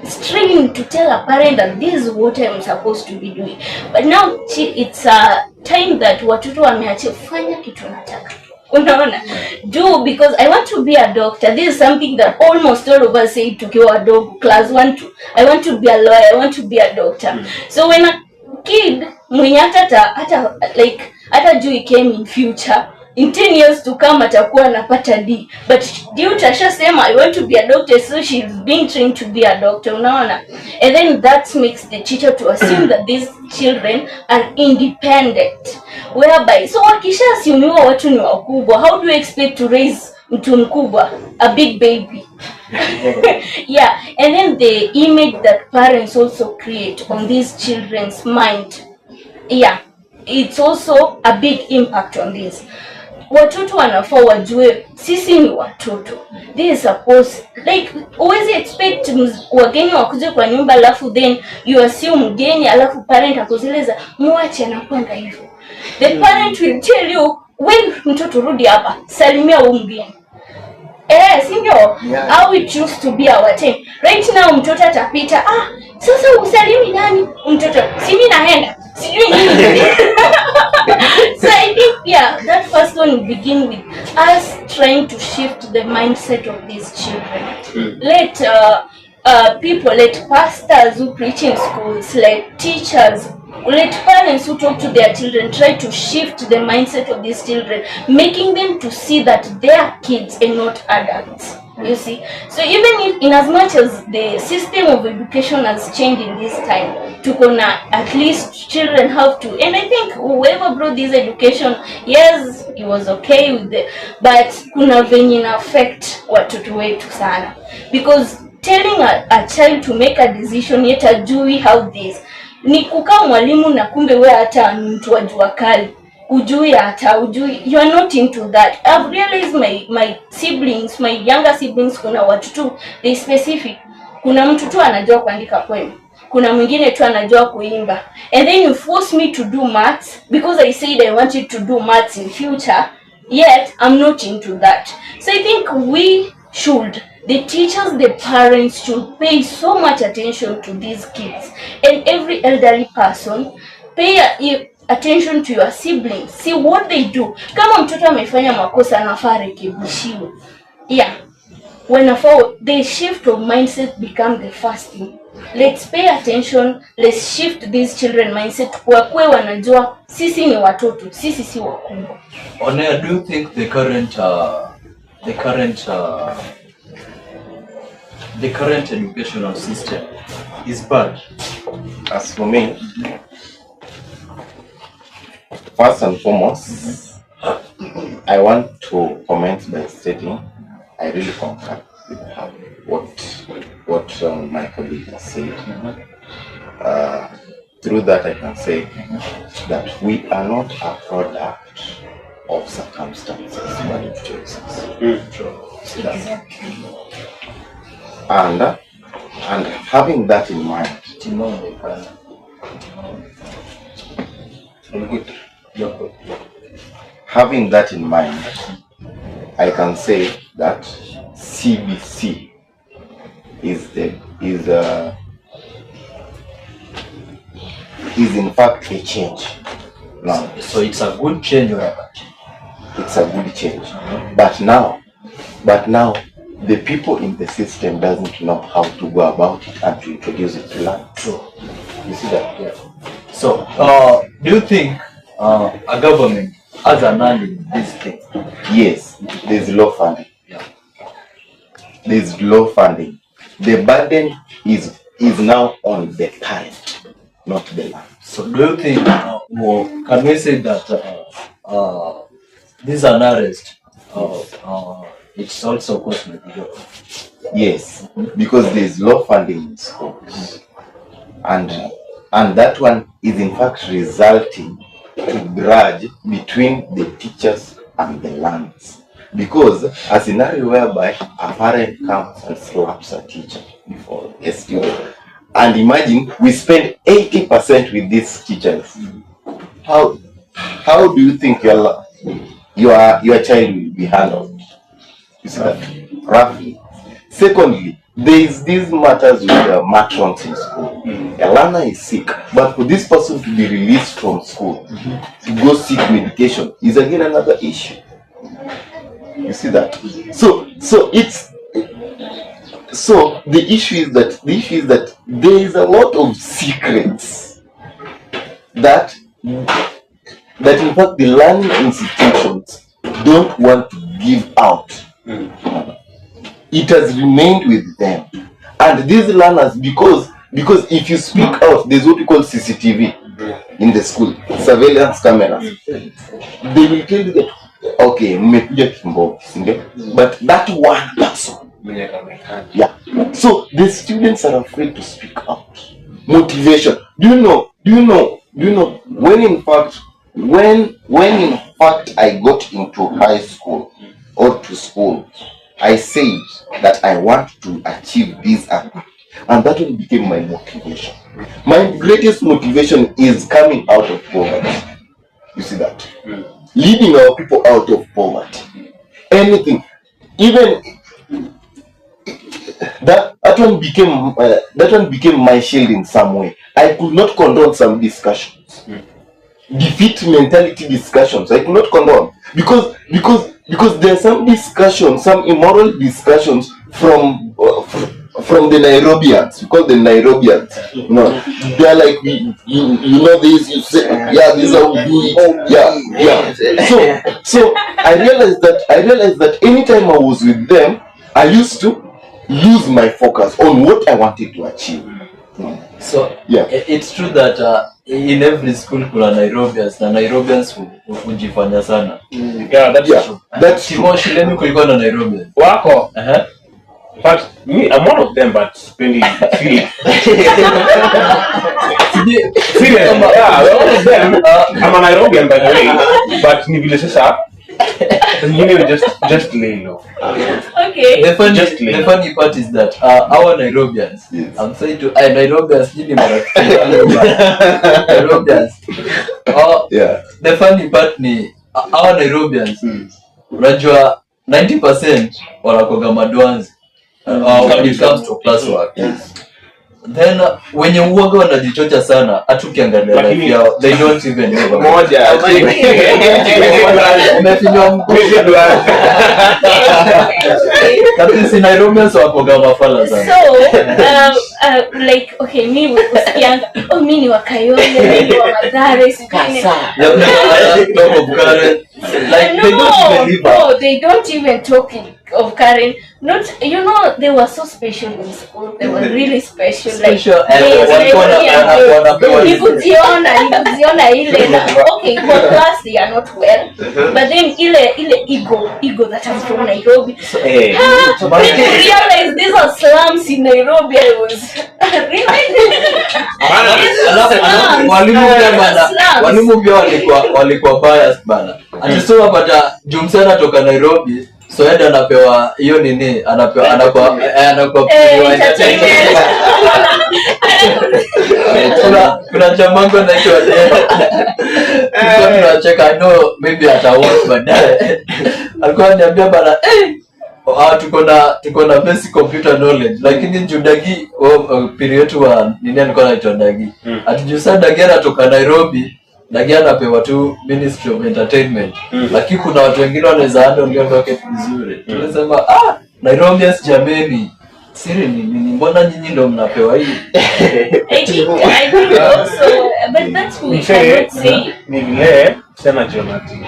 Speaker 5: strain to tell a parent that this is what I'm supposed to be doing. But now it's a time that watoto wameacha fanya kitu nataka. Unaona? Do because I want to be a doctor. This is something that almost all of us say tukiwa wadogo, class 1 2. I want to be a lawyer, I want to be a doctor. So when a kid mwenye hata juu came in future, in 10 years to come atakuwa anapata D, but due to ashasema I want to be a doctor, so she's being trained to be a doctor, unaona? And then that makes the teacher to assume that these children are independent, whereby so wakisha assume watu ni wakubwa, how do you expect to raise mtu mkubwa, a big baby? Yeah, and then the image that parents also create on these children's mind, it's also a big impact on this. Watoto wanafaa wajue sisi ni watoto. They suppose like always expect wageni wakuje kwa nyumba alafu then you assume mgeni alafu parent akuzeleza muache anakwenda hivyo. The parent will tell you when mtoto rudi hapa salimia huyu mgeni. Sindio? How we choose to be our time. Right now mtoto atapita, sasa usalimi nani? Mtoto si mimi naenda. Sijui nini. So I think that first one will begin with us trying to shift the mindset of these children. Let people, let pastors who preach in schools, let teachers, let parents who talk to their children try to shift the mindset of these children, making them to see that they are kids and not adults. You see, so even if, in as much as the system of education has changed in this time, to at least children have to, and I think whoever brought this education, yes, it was okay with it, but kuna venye na affect watoto wetu sana, because telling a child to make a decision yet ajui how this ni kukaa mwalimu na kumbe wewe hata mtu wa jua kali ujui you are not into that. I've realized my siblings, my younger siblings, kuna watu tu they specific. Kuna mtu tu anajua kuandika poem, kuna mwingine tu anajua kuimba, and then you force me to do maths because I said I wanted to do maths in future, yet I'm not into that. So I think we should, the teachers, the parents should pay so much attention to these kids, and every elderly person pay attention to your siblings, see what they do. Kama mtoto amefanya makosa anafaa rekebishiwe. When the shift of mindset become the first thing. Let's pay attention, let's shift these children mindset kwa wanajua sisi ni watoto, sisi si wakubwa.
Speaker 3: Oneya, do you think the current the current educational system is bad?
Speaker 6: As for me, first and foremost, I want to comment by stating I really concur with what my colleague has said. Through that, I can say that we are not a product of circumstances, but of choices. And having that in mind, I can say that CBC is in fact a change. Now,
Speaker 3: so it's a good change or a bad change?
Speaker 6: It's a good change. But now, the people in the system doesn't know how to go about it and to introduce it to learn.
Speaker 3: True.
Speaker 6: You see that? Yeah.
Speaker 3: So, do you think a government has an hand in this thing?
Speaker 6: Yes, there's low funding.
Speaker 3: Yeah.
Speaker 6: There's low funding. The burden is now on the parent, not the land.
Speaker 3: So, do you think, can we say that this unrest, it's also caused by the government?
Speaker 6: Yes, because there's low funding in schools, and that one is in fact resulting to grudge between the teachers and the lands. Because a scenario whereby a parent comes and slaps a teacher before a student, and imagine we spend 80% with these teachers. How do you think your child will be handled? You see that? Roughly. Secondly, there is these matters with matrons in school. A learner is sick, but for this person to be released from school to go seek medication is again another issue. You see that? So the issue is that there is a lot of secrets that in fact the learning institutions don't want to give out. It has remained with them, and these learners, because if you speak out, there's what we call CCTV in the school, surveillance cameras. They will tell you that okay, mmekuja Kimbo, but that one person. Yeah. So the students are afraid to speak out. Motivation. Do you know? When in fact I got into high school or to school, I said that I want to achieve this, and that one became my motivation. My greatest motivation is coming out of poverty. You see that? Leading our people out of poverty. Anything, even that one became my shield in some way. I could not condone some discussions. Defeat mentality discussions. I could not condone because there are some discussions, some immoral discussions from the Nairobians. We call them Nairobians. No, they are like you know this. You say this is how we do it. Yeah. So I realized that anytime I was with them, I used to lose my focus on what I wanted to achieve.
Speaker 3: So it's true that in every school kuna Nairobians na Nairobians hujifanya sana.
Speaker 4: Yeah, that's true.
Speaker 3: Kimo shuleni kulikuwa na Nairobians.
Speaker 4: Wako. But me, I'm one of them, but spending serious. Serious. Yeah, we're one of them. I'm a Nairobian, by the way, but ni vile sasa. You just lay low.
Speaker 5: Okay.
Speaker 3: The funny part is that our Nairobians, yes. I'm saying to Nairobians, Nairobians. The funny part ni our Nairobians. Unajua 90% wanakoga madwanzi when it comes to classwork. Yes. Then wenye uoga wanajichocha sana, hata ukiangalia life yao, they don't even know.
Speaker 4: Moja.
Speaker 3: Kabisa Nairobians wakoga mafala sana.
Speaker 5: So, like okay, mimi ni wa Kayole, mimi wa Mathare,
Speaker 3: Like they don't even live.
Speaker 5: No, they don't even talk in of Karen. Not, you know, they were so special in school. They were really special.
Speaker 3: Special,
Speaker 5: Like, nikuziona ile na okay, for class they are not well, but then ile ego that I'm from Nairobi. People realize these are slums in Nairobi. I was
Speaker 3: walimu pia walikuwa biased bana. Atisoma pata Jumsana toka Nairobi, so Ed anapewa hiyo nini, anakuwa kuna chamango naitwa tunacheka, no maybe atawatch baadaye. Alikuwa ananiambia bana, tuko na basic computer knowledge, lakini Judagi period wa nini alikuwa anaitwa Dagi. Atijusa Dagi anatoka Nairobi, Dagi anapewa tu Ministry of Entertainment. Lakini kuna watu wengine wanaweza handle rocket vizuri. Tunasema Nairobians jameni, siri ni mbona nyinyi ndio mnapewa hii?
Speaker 5: I think also, but that's we cannot say.
Speaker 4: Ni vile sema Jonathan.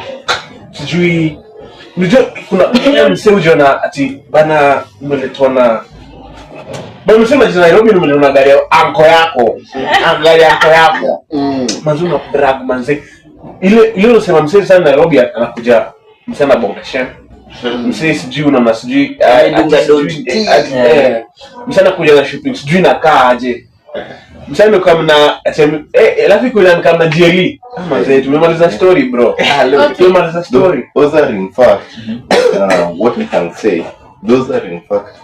Speaker 4: Sijui kuna msemo Jonathan ati bana mmeletwa na bana msema Nairobi nimeona gari ya anko yako. Gari ya anko yako. Mazuna drag manze. Ile unasema msema sana Nairobi anakuja msema bongesha. Msema sijui una sijui msana kuja na shopping sijui nakaa aje. Msana kama na alafu kuna kama JLE manze tumemaliza story bro. Tumemaliza story.
Speaker 6: Those are in fact what we can say, those are in fact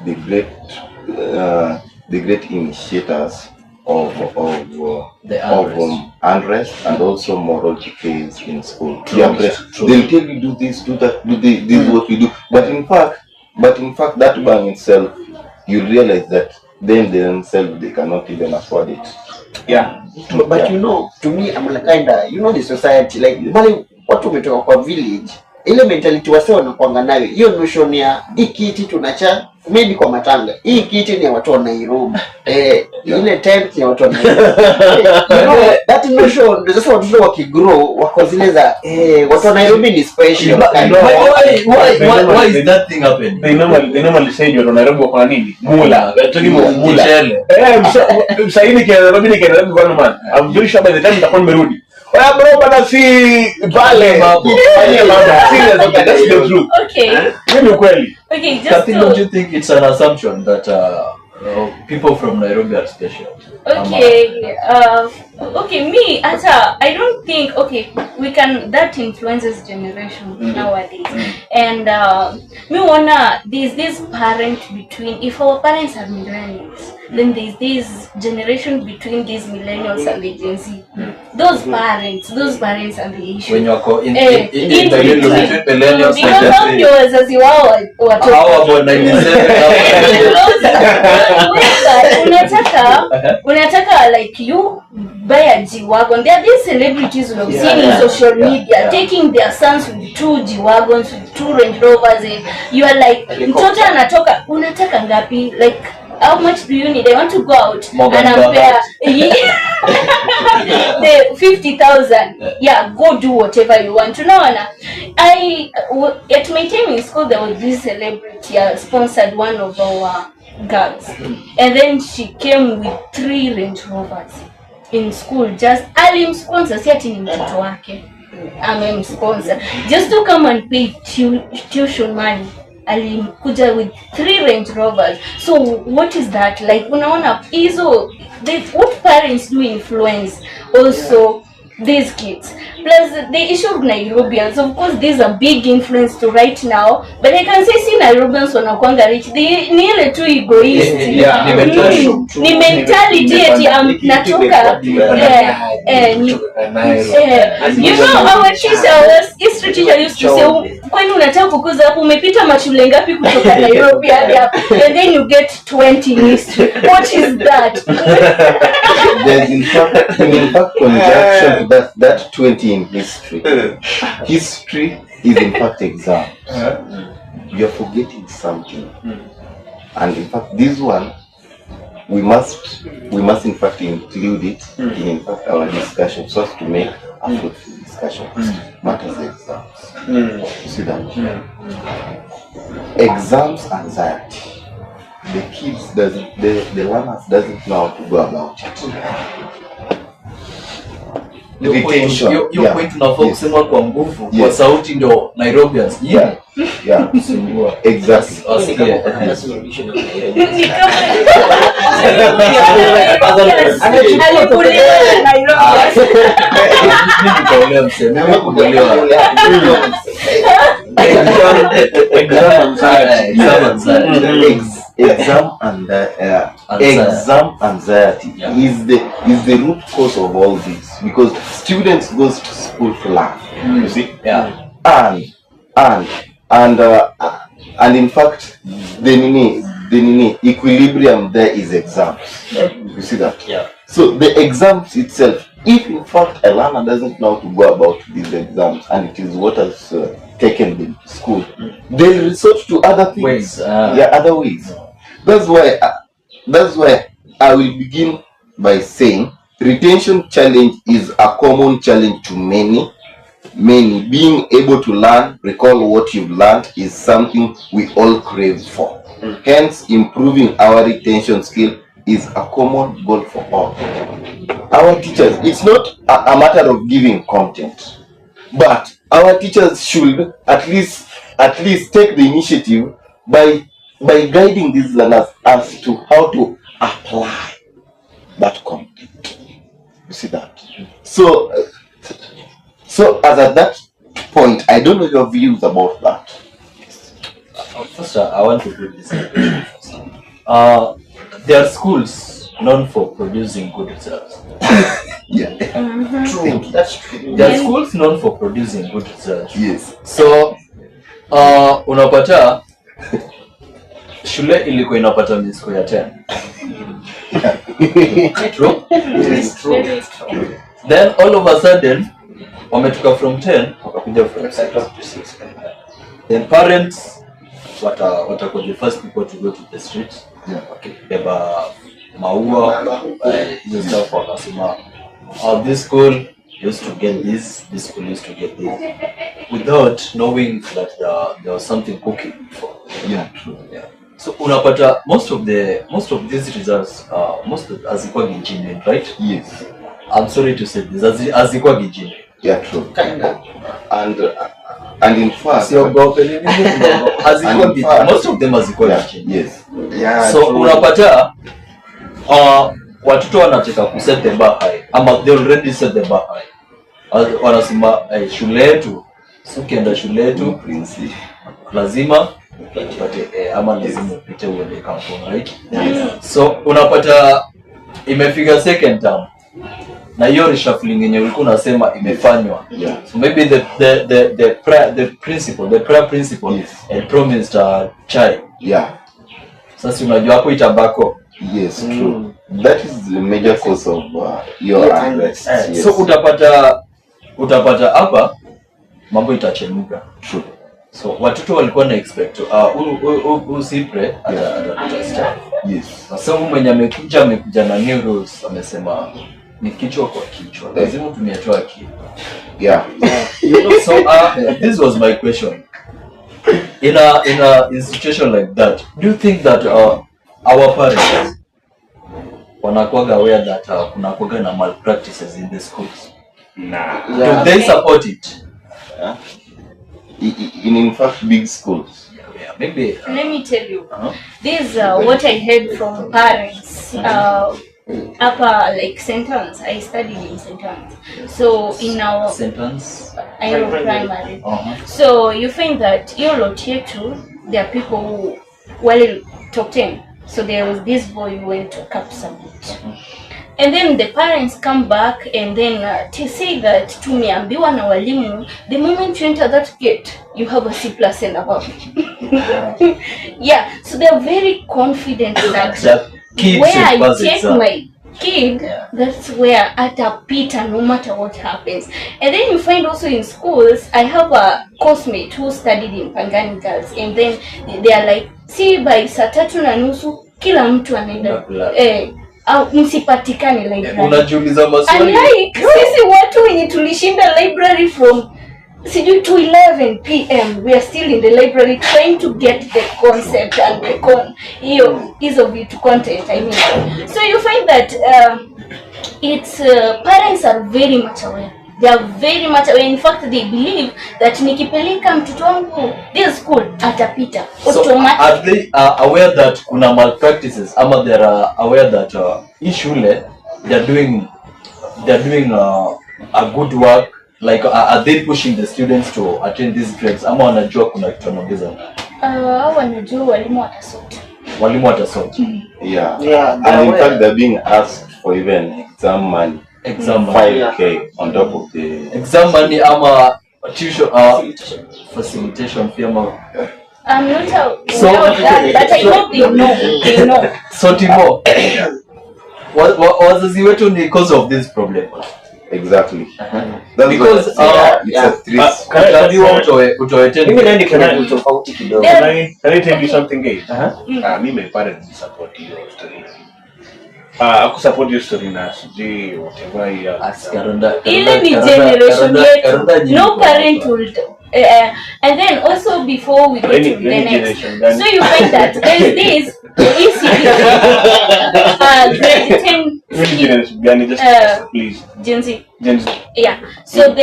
Speaker 6: the great initiators of unrest and also moral decays in school. They'll tell you do this, do that, this is what we do. But in fact that ban itself, you realize that themselves they cannot even afford it.
Speaker 2: Yeah. But you know, to me I'm like kinda, you know, the society like bali watu umetoka kwa village, ile mentality wasio wanakuanga nayo, hiyo notion ya hii kiti tunacha maybe kwa matanga, hii kiti ni watu wa Nairobi, ile tent ni watu wa Nairobi. You know, that notion ndio sasa watu wakigrow wako zile za watu wa Nairobi ni special.
Speaker 3: Why is that thing happening?
Speaker 4: They normally say watu wa Nairobi wako na nini? Mula. Msaini kwa Nairobi ni Nairobi kwa man. I'm very sure by the time nitakuwa nimerudi. Oya bro bana si pale mambo. Serious, okay, that's the truth.
Speaker 5: Okay.
Speaker 4: Ni kweli.
Speaker 5: Okay, just
Speaker 3: don't you think it's an assumption that people from Nairobi are special?
Speaker 5: Okay, okay, me, I don't think, okay, we can, that influences generation nowadays. And me wanna, there's this parent between, if our parents are millennials, then there's this generation between these millennials and the Gen Z. Those parents are the issue.
Speaker 3: When you're in between millennials
Speaker 5: and Gen Z.
Speaker 3: How about 97?
Speaker 5: Unataka like you buy a G-Wagon. There are these celebrities we have seen in social media taking their sons with 2 G-Wagons, with 2 Range Rovers, and you are like, mtoto anatoka, unataka ngapi? Like, how much do you need? I want to go out and compare the 50,000. Yeah, go do whatever you want. Unaona, at my time in school there was this celebrity sponsored one of our girls, and then she came with 3 Range Rovers in school. Just alimsponsor, si ati ni mtoto wake, amemsponsor just to come and pay tuition money. Alimkuja with 3 Range Rovers. So what is that like? Unaona hizo, what parents do influence also these kids. Plus the issue of Nairobians, of course there's a big influence to right now, but I can say see Nairobians wanakuanga rich, they ni ile tu egoist. Ni mentality eti natoka you know, our history teacher used to say, kwani unataka kukuza hapo, umepita mashule ngapi kutoka Nairobi hadi hapo, and then you get 20 in history. What is that?
Speaker 6: There's in fact conjunction to that 20 in history. History is in fact exam. You're forgetting something. And in fact this one we must in fact include it in fact our discussion so as to make a fruitful discussion. discussion matters exams. You see that? Exams anxiety. The kids doesn't, the learners doesn't know how to go about it. Retention.
Speaker 3: Your point unafaa kusema kwa nguvu, kwa sauti ndo Nairobians.
Speaker 6: Yeah. Exactly. Exam anxiety is the root cause of all this, because students goes to school to learn. You see, and in fact, the equilibrium there is exams. You see that?
Speaker 3: Yeah.
Speaker 6: So the exams itself, if in fact a learner doesn't know how to go about these exams, and it is what has taken them to school, they'll resort to other things. Other ways. That's why I will begin by saying retention challenge is a common challenge to many. Being able to learn, recall what you've learned is something we all crave for. Hence, improving our retention skill is a common goal for all. Our teachers, it's not a matter of giving content, but our teachers should at least take the initiative by guiding these learners as to how to apply that content. You see that? So as at that point, I don't know your views about that.
Speaker 3: First, I want to put this in first. There are schools known for producing good results.
Speaker 6: True. That's true.
Speaker 3: There are schools known for producing good results.
Speaker 6: Yes.
Speaker 3: So, unapata shule ilikuwa inapata misko ya 10. True?
Speaker 6: Yes, true.
Speaker 3: Then all of a sudden, wametoka from 10 wakakuja from 6. Then parents watakuwa the first people to go to the streets. Wakibeba maua, hizo stuff wakasema, this school used to get this school used to get this, without knowing that there was something cooking before.
Speaker 6: Yeah, true.
Speaker 3: Yeah. So unapata most of these results, hazikuwa genuine, right?
Speaker 6: Yes.
Speaker 3: I'm sorry to say this, hazikuwa genuine.
Speaker 6: Yeah, true. Kinda. And in fact,
Speaker 3: most of them hazikuwa genuine.
Speaker 6: Yes. Yeah.
Speaker 3: So unapata watoto wanataka kuset the bar high, ama they already set the bar high. Wanasema shule yetu, ukienda shule yetu lazima upate ama lazima upite uende kampuni, right? So unapata imefika second term na hiyo reshuffling yenye ulikuwa unasema imefanywa. So maybe the prayer principle and promised chai. Sasa unajua hapo itabako.
Speaker 6: Yes, true. That is the major cause of your unrest. Yes.
Speaker 3: So utapata hapa mambo itachemuka.
Speaker 6: True.
Speaker 3: So watoto walikuwa na expect usipre ataleta stuff.
Speaker 6: Yes.
Speaker 3: Sasa mwenye amekuja na new rules amesema ni kichwa kwa kichwa, lazima tumetoa akili.
Speaker 6: Yeah.
Speaker 3: So this was my question. In a institution like that, do you think that our parents wanakuwa aware that kunakuwa na malpractices in the schools?
Speaker 4: Nah.
Speaker 3: Do they support it?
Speaker 6: In fact, big schools.
Speaker 3: Yeah, maybe.
Speaker 5: Let me tell you, this is what I heard from parents. Upper like sentence. I studied in sentence. So in our
Speaker 3: sentence,
Speaker 5: I know primary. So you find that your lot here too, there are people who well top 10. So there was this boy who went to cap subject. And then the parents come back and then to say that tumeambiwa na walimu, the moment you enter that gate, you have a C+ and above. Yeah, so they're very confident that where I take my kid, that's where at a Peter, no matter what happens. And then you find also in schools, I have a coursemate who studied in Pangani Girls, and then they are like, see by saa 3:30 kila mtu anaenda msipatikane library.
Speaker 3: Unajiuliza maswali.
Speaker 5: Unlike sisi watu wenye tulishinda library from sijui to 11 p.m. we are still in the library trying to get the concept and the hizo vitu content, I mean. So you find that it's parents are very much aware. They are very much aware. In fact, they believe that nikipeleka mtoto wangu this school atapita automatic.
Speaker 3: So are they aware that kuna malpractices ama they are aware that hii shule they are doing a good work, like are they pushing the students to attend these grades ama wanajua kuna kitu wanaongeza?
Speaker 5: Wanajua walimu watasota.
Speaker 6: Yeah. And in fact they're being asked for even exam money. 5K on top of the
Speaker 3: exam money ama tuition facilitation fee ama
Speaker 5: I'm not aware that, but I know they know.
Speaker 3: So Timo, wazazi wetu ni cause of this problem.
Speaker 6: exactly.
Speaker 3: Because
Speaker 1: mimi naenda kuna tofauti kidogo.
Speaker 4: Can I tell you something, guys? Mimi parents support your story. Aku support your story na sijui whatever
Speaker 5: ile ni generation yetu. No parent will and then also before we go to the next, so you find that there's this grade 10
Speaker 4: please
Speaker 5: Gen Z. Yeah, so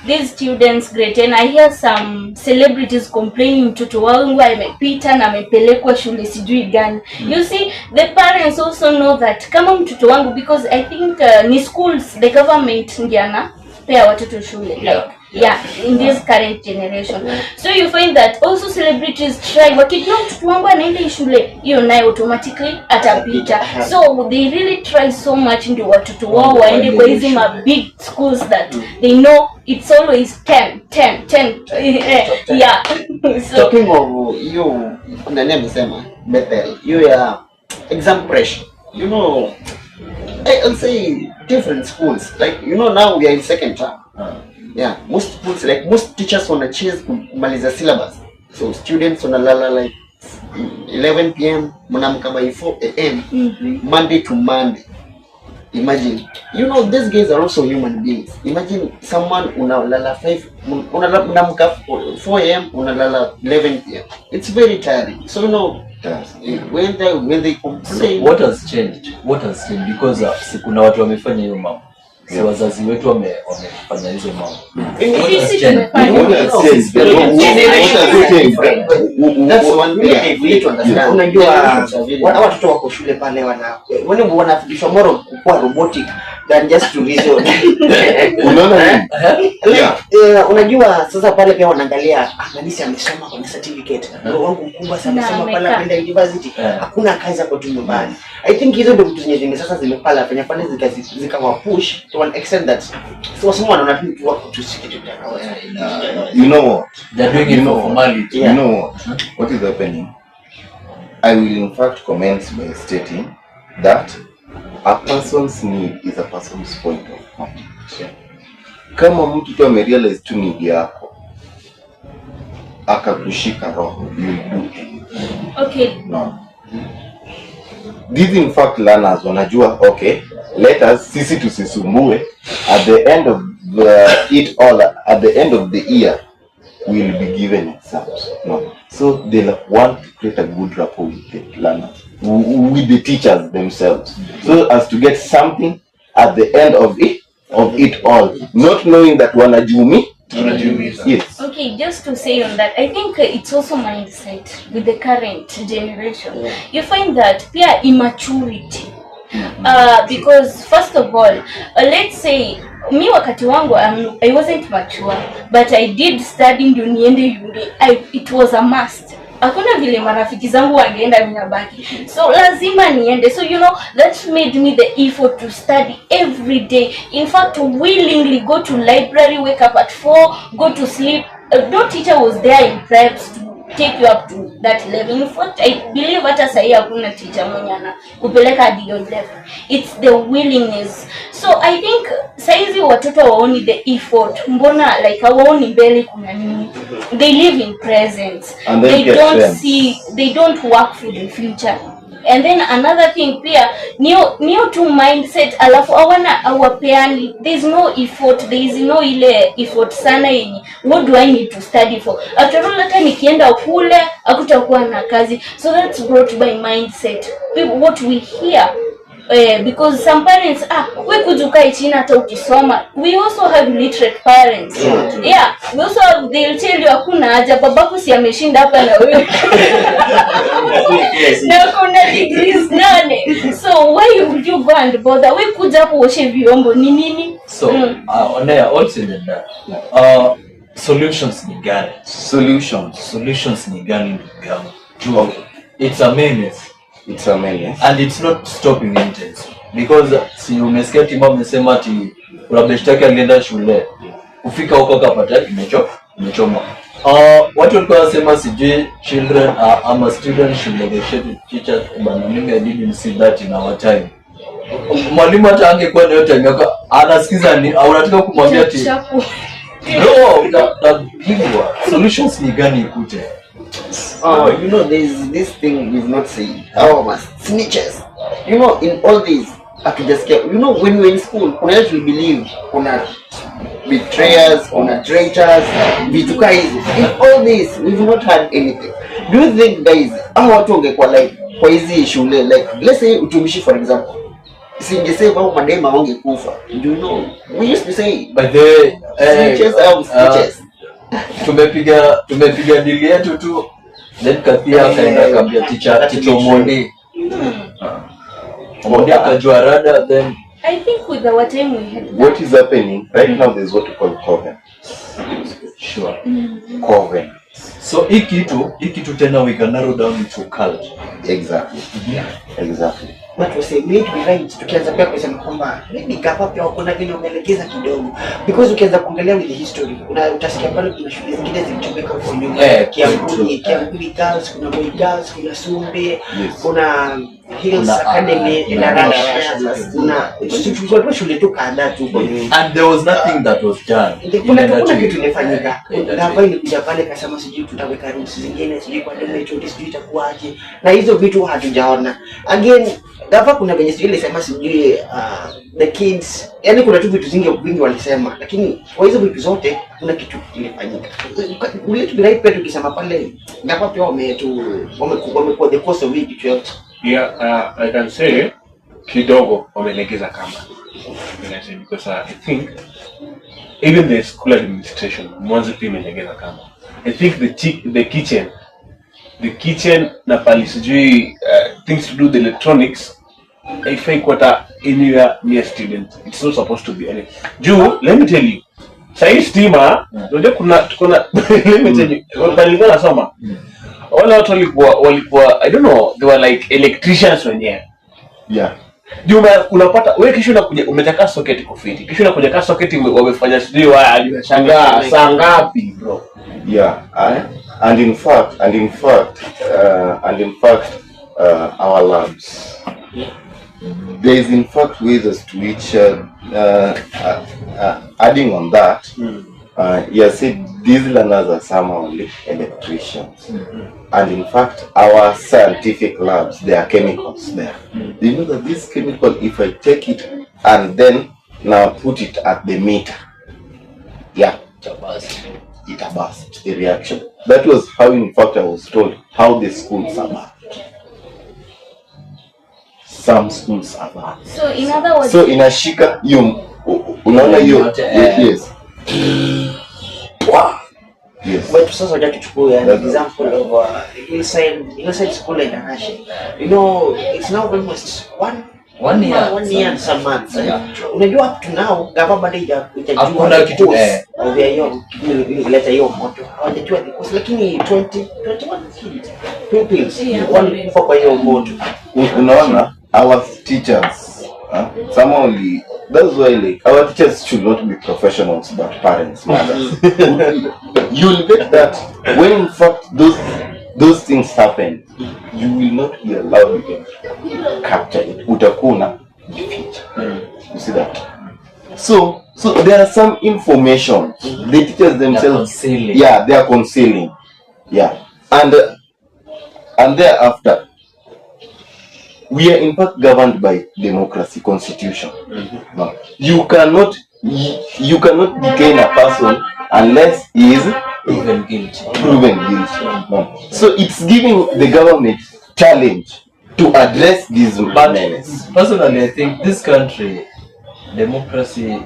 Speaker 5: these students grade 10, I hear some celebrities complaining mtoto wangu amepita na amepelekwa shule sijui gani. You see, the parents also know that kama mtoto wangu, because I think ni schools, the government ndiana pea watoto shule in this current generation. So you find that also celebrities try, wakijua mtoto wangu anaenda shule hiyo naye automatically atapita. So they really try so much ndio watoto wao waende kwa hizi big schools that they know it's always 10. Yeah.
Speaker 2: So talking of you, nani amesema Bethel, you are exam pressure. You know, I'll say different schools. Like, you know, now we are in second term. Yeah, most schools, like most teachers wanna chase kumaliza syllabus. So students wanalala like 11 p.m. mnamka by 4 a.m. Monday to Monday. Imagine, you know, these guys are also human beings. Imagine someone unalala 4 a.m. unalala 11 p.m. It's very tiring. So you know, when they complain.
Speaker 3: So what has changed? Because kuna watu wamefanya hiyo mambo. Si wazazi wetu wamefanya hizo mambo.
Speaker 2: That's one thing we need to understand.
Speaker 1: Unajua watoto wako shule pale wanafundishwa more kuwa robotic than just to reason.
Speaker 6: Unaona
Speaker 1: Unajua sasa pale pia wanaangalia nani amesoma kwa certificate. Wangu mkubwa sana amesoma pale kwenda university. Hakuna kazi hapo tu nyumbani. I think hizo ndio vitu zenye sasa zimepala fanya pale zikawa push to an extent that so someone wanafikiri tu wako tu sikitu tena.
Speaker 6: You know what?
Speaker 3: They're doing it for formality.
Speaker 6: You know what is happening? I will in fact commence by stating that a person's need is a person's point of contact. Kama mtu tu amerealize tu need yako akakushika roho, you do anything.
Speaker 5: Okay.
Speaker 6: No. These in fact learners wanajua okay, let us sisi tusisumbue at the end of at the end of the year we will be given exams. No. So they'll want to create a good rapport with the learners, with the teachers themselves, so as to get something at the end of it all, not knowing that wanajumi. Yes.
Speaker 5: Okay, just to say on that, I think it's also mindset with the current generation. You find that pia immaturity. Because first of all, let's say mi wakati wangu I wasn't mature, but I did study ndio niende uni. It was a must. Hakuna vile marafiki zangu wangeenda minabaki. So lazima niende. So you know, that made me the effort to study every day. In fact, willingly go to library, wake up at 4, go to sleep. No teacher was there in preps to take you up to that level. In fact, I believe hata sahi hakuna teacher mwenye kupeleka hadi hiyo level. It's the willingness. So I think saizi watoto waoni the effort. Mbona like hawaoni mbele kuna nini? They live in present. They don't work for the future. And then another thing pia niyo tu mindset, alafu awapeani, there's no effort, there is no ile effort sana yenye what do I need to study for. After all, hata nikienda kule hakutakuwa na kazi. So that's brought by mindset, what we hear. Because some parents we kujukai chini hata ukisoma. We also have literate parents. Yeah, we also have, they'll tell you hakuna haja, babako si ameshinda hapa na wewe na kuna degrees 8. So why would you go and bother? We kuja hapo uoshe vyombo ni nini?
Speaker 3: So Oneya, also in that solutions ni gani? Solutions ni gani ndugu yangu? It's a menace.
Speaker 6: It's a menace.
Speaker 3: And it's not stopping intents. Because si umesikia timu amesema ati kuna beshtaki alienda shule. Kufika huko kapata imechomwa. Watu walikuwa wanasema sijui children ama students should negotiate with teachers, but mimi I didn't see that in our time. Mwalimu hata angekuwa na yote angeka anasikiza ni au unataka kumwambia ati no, utapigwa. Solutions ni gani ikute?
Speaker 2: You know, there's this thing we've not said. Our snitches. You know, in all these, you know, when we're in school, kuna you believe, kuna betrayers, kuna traitors, vituka hizi. In all this, we've not had anything. Do you think, guys, watu wangekuwa like kwa hizi shule, like let's say utumishi for example, singesave au madema wangekufa. Do you know? We used to say,
Speaker 3: by the
Speaker 2: snitches au snitches.
Speaker 3: Tumepiga dili yetu tu, then katia akaenda kambia teacher Omondi. Omondi akajua rada, then
Speaker 5: I think with our time we had that.
Speaker 6: What is happening right now, there's what we call coven.
Speaker 3: Sure.
Speaker 6: Coven.
Speaker 3: So hii kitu tena we can narrow down into cult.
Speaker 6: Exactly. Exactly.
Speaker 1: But we say need to be right, tukianza pia kusema kwamba maybe gava pia kuna vile umeelekeza kidogo, because ukianza kuangalia with the history utasikia pale kuna shule zingine zilichomeka kwa nyuma, Kiamburi girls, kuna Boy Girls, kuna Sumbe, kuna Hills Academy na kuna shule tu kadhaa tu kwa nyuma,
Speaker 3: and there was nothing that was done.
Speaker 1: Kuna kitu kimefanyika. Gava ilikuja pale kasema sijui tutaweka rules zingine, sijui kwa nini sijui itakuwaje, na hizo vitu hatujaona. Again, gava kuna venye sijui ilisema sijui the kids, yani kuna tu vitu vingi walisema, lakini kwa hizo vitu zote kuna kitu kilifanyika. Ule tu right pia tukisema pale gava pia wamekuwa the course of it yote.
Speaker 4: Yeah, I can say kidogo wamelegeza kamba. Because I think even the school administration mwanzo pia imelegeza kamba. I think the kitchen na pali sijui things to do the electronics, I think anywhere near students. It's not supposed to be any. Let me tell you. Sai stima, ndio kuna let me tell you. Walikuwa nasoma. Wale watu walikuwa I don't know, they were like electricians wenyewe.
Speaker 6: Yeah.
Speaker 4: Unapata wewe kisha unakuja umetaka socket kufiti. Kisha unakuja ka socket wamefanya sijui shangaa saa ngapi bro.
Speaker 6: Yeah. And in fact, our labs, there is in fact ways to which adding on that, see, these learners are somehow only electricians, and in fact our scientific labs, there are chemicals there. Do you know that this chemical, if I take it and then now put it at the meter, it burst the reaction. That was how, in fact, I was told how the schools are bad. Some schools are bad.
Speaker 5: So in other words,
Speaker 6: so in a shika unaona yes. Wow. Yes.
Speaker 1: But sasa wacha tuchukue an example of Hillside School in Russia. You know, it's now almost one year and some months. Unajua up to now gava bado
Speaker 3: hakuna kitu
Speaker 1: vya hiyo ileta hiyo moto. Hawajajua because lakini 21 kids pupils walikufa kwa hiyo moto.
Speaker 6: Unaona our teachers some only, that's why like our teachers should not be professionals but parents, mothers. You'll get that when in fact those things happen, you will not be allowed to capture it. Utakuna defeat. You see that? So there are some information the teachers themselves, they are concealing. Yeah, and thereafter we are in fact governed by democracy constitution. No. You cannot detain a person unless he is
Speaker 3: Proven guilty.
Speaker 6: No. So it's giving the government challenge to address these menace.
Speaker 3: Personally, I think this country, democracy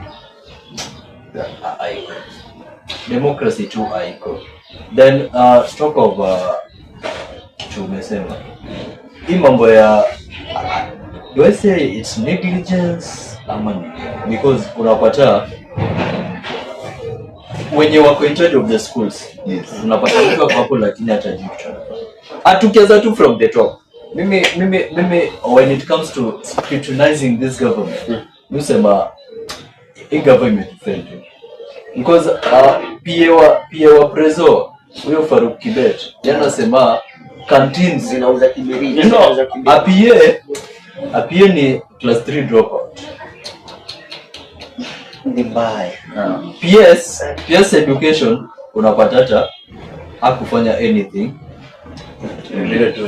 Speaker 3: too iko. Then talk of tumesema hii mambo ya do I say it's negligence ama ni because unapata wenye wako in charge of the schools,
Speaker 6: Yes.
Speaker 3: unapata mtu hapo lakini hatajifuta atukianza tu from the top. Mimi when it comes to scrutinizing this government, nusema hii government failed because PA wa preso huyo Faruk Kibet yanasema canteens
Speaker 2: Zinauza kiberiti.
Speaker 3: you know, apie ni class 3 dropout.
Speaker 2: Ni mbaya.
Speaker 3: PS education unapata hata hakufanya anything related to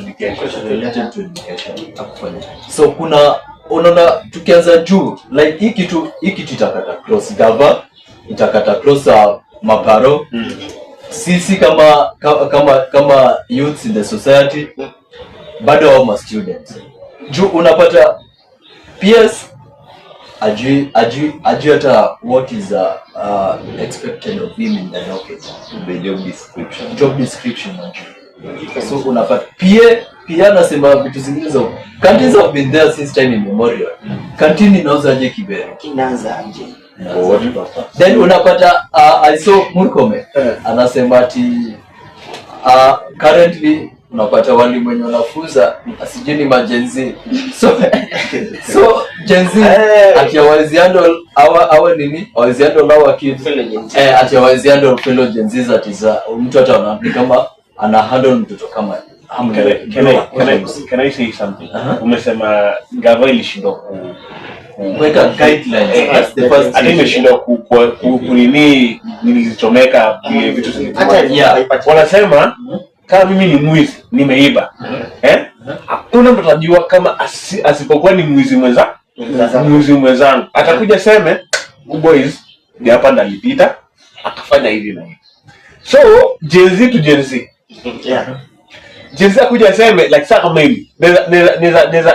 Speaker 3: education hakufanya. So kuna unaona tukianza juu like hii kitu itakata cross gava, itakata cross maparo. Sisi kama youths in the society bado au students. Juu unapata PS ajui hata what is expected of him in the docket,
Speaker 6: The
Speaker 3: job description. So unapata pia nasema vitu zingine za canteens have been there since time immemorial. Canteen inauza aje kibere,
Speaker 2: Inaanza aje?
Speaker 3: then unapata I saw Murkomen anasema ati currently unapata wali mwenye wanafunza asijui ni majenzi so jenzi ati hawezi handle our nini, hawezi handle our kids, ati hawezi handle fellow jenzi ati za mtu hata anaambia kama ana handle mtoto kama
Speaker 4: Can I say something? Umesema gava ilishindwa
Speaker 3: weka guidelines. That's the first
Speaker 4: thing. Imeshindwa kunini nilizichomeka vile vitu zilikuwa. Wanasema kama mimi ni mwizi nimeiba. Hakuna mtu atajua kama asipokuwa ni mwizi mwenzangu. Atakuja seme boys ndio hapa ndalipita akafanya hivi na hivi. So Gen Z to Gen Z. Jinsi akuja seme like sasa kama hivi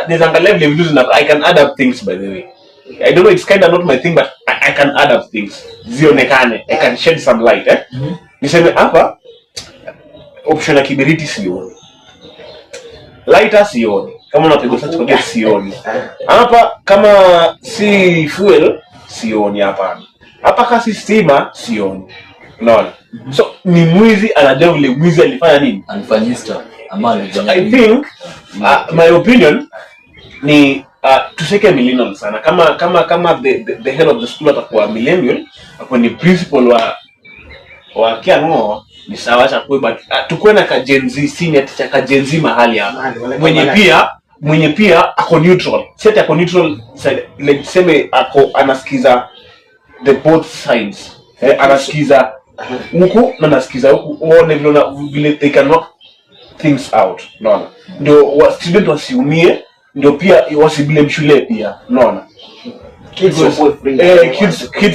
Speaker 4: neza angalia vile vitu zina I can add up things by the way. I don't know, it's kind of not my thing but I can add up things zionekane. I can shed some light niseme hapa option ya kiberiti sioni, lighter sioni, kama unapiga search kwa sioni hapa, kama si fuel sioni hapa kasi stima sioni, unaona. So ni mwizi anajua vile mwizi alifanya nini,
Speaker 3: alifanyista amali.
Speaker 4: I think my opinion ni tuseke millennial sana, kama the head of the school atakuwa millennial, hapo ni principal wa kiango ni sawa chakwe, but tukue na ka Gen Z senior teacher ka Gen Z mahali hapa mwenye pia ako neutral, set ako neutral side, like seme ako anasikiza the both sides, anasikiza huku na anasikiza huku, uone vile they can work things out, unaona. Ndio student wasiumie, ndio pia wasiblame shule pia, unaona. Kids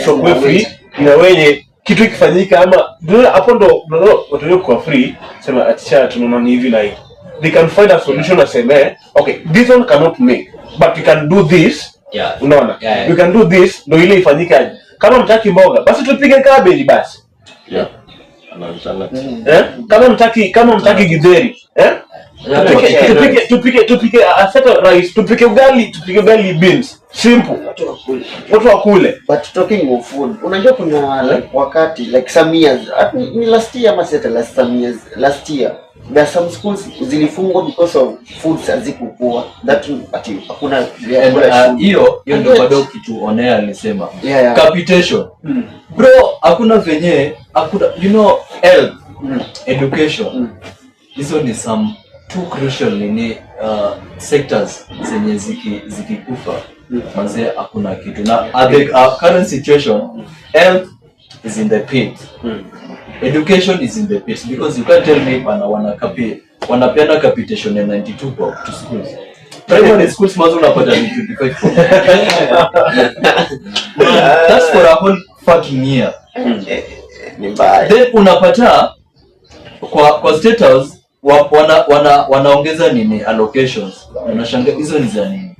Speaker 4: are free na wenye kitu ikifanyika ama hapo ndo watu kwa free sema atisha tunaona ni hivi na hivi, they can find a solution and say okay, this one cannot make but we can do this, unaona. We can do this, ndio ile ifanyike. Kama mtaki mboga basi tupige cabbage basi, kama mtaki githeri tupike asata rice, tupike ugali beans, simple, watu wakule.
Speaker 2: But talking of food, unajua kuna like wakati like some years, ni last year ama last year there are some schools zilifungwa because of foods hazikukua, that ati hakuna
Speaker 3: hiyo ndio bado kitu Oneya alisema capitation. Bro, hakuna venye hakuna, you know, health, education, hizo ni some two crucial nini sectors zenye zikikufa manze hakuna kitu. Na the current situation, health is in the pit, education is in the pit, because you can't tell me wanapeana capitation ya 92 to schools primary schools mwanzo unapata ni 25. That's for a whole fucking year.
Speaker 2: Ni mbaya.
Speaker 3: Then unapata kwa state house wanaongeza nini allocations. Unashangaa hizo ni za nini?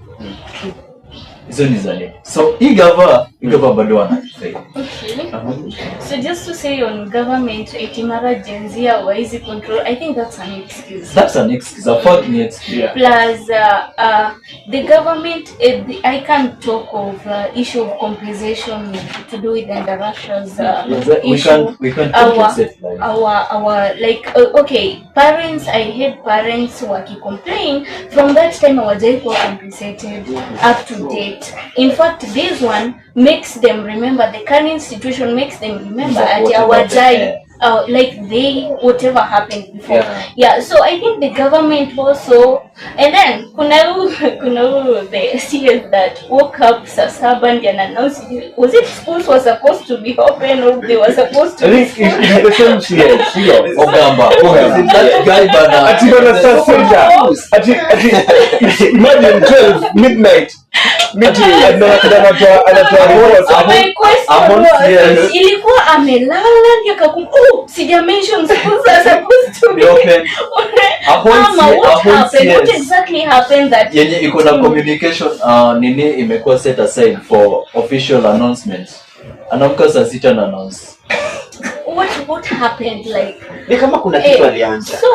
Speaker 3: Hizo ni za nini? So hii gava bado wanafai.
Speaker 5: So just to say on government, Etimara Gen Z or easy control, I think that's an excuse.
Speaker 3: That's an excuse, a fucking excuse.
Speaker 4: Yeah.
Speaker 5: Plus, the government, I can't talk of issue of compensation to do with the Russia's issue.
Speaker 3: We can't compensate like
Speaker 5: our like okay, parents. I heard parents who complain from that time our they were compensated up to date. In fact, this one makes them remember the current situation, makes them remember at our time. Like whatever happened before. Yeah, so I think the government also, and then kuna the CS that woke up Sasaban and announced, was it schools were supposed to be open or they were supposed to
Speaker 4: I think it's the same CS.
Speaker 3: Ogamba. That guy
Speaker 4: Imagine 12 midnight. Meeting
Speaker 5: my question was, ilikuwa amelala sija mention schools are supposed to be open. What exactly happened that
Speaker 3: yenye iko na communication nini imekuwa set aside for official announcements. Anamka saa 6 na announce.
Speaker 5: What happened like?
Speaker 2: Ni kama kuna kitu alianza.
Speaker 5: So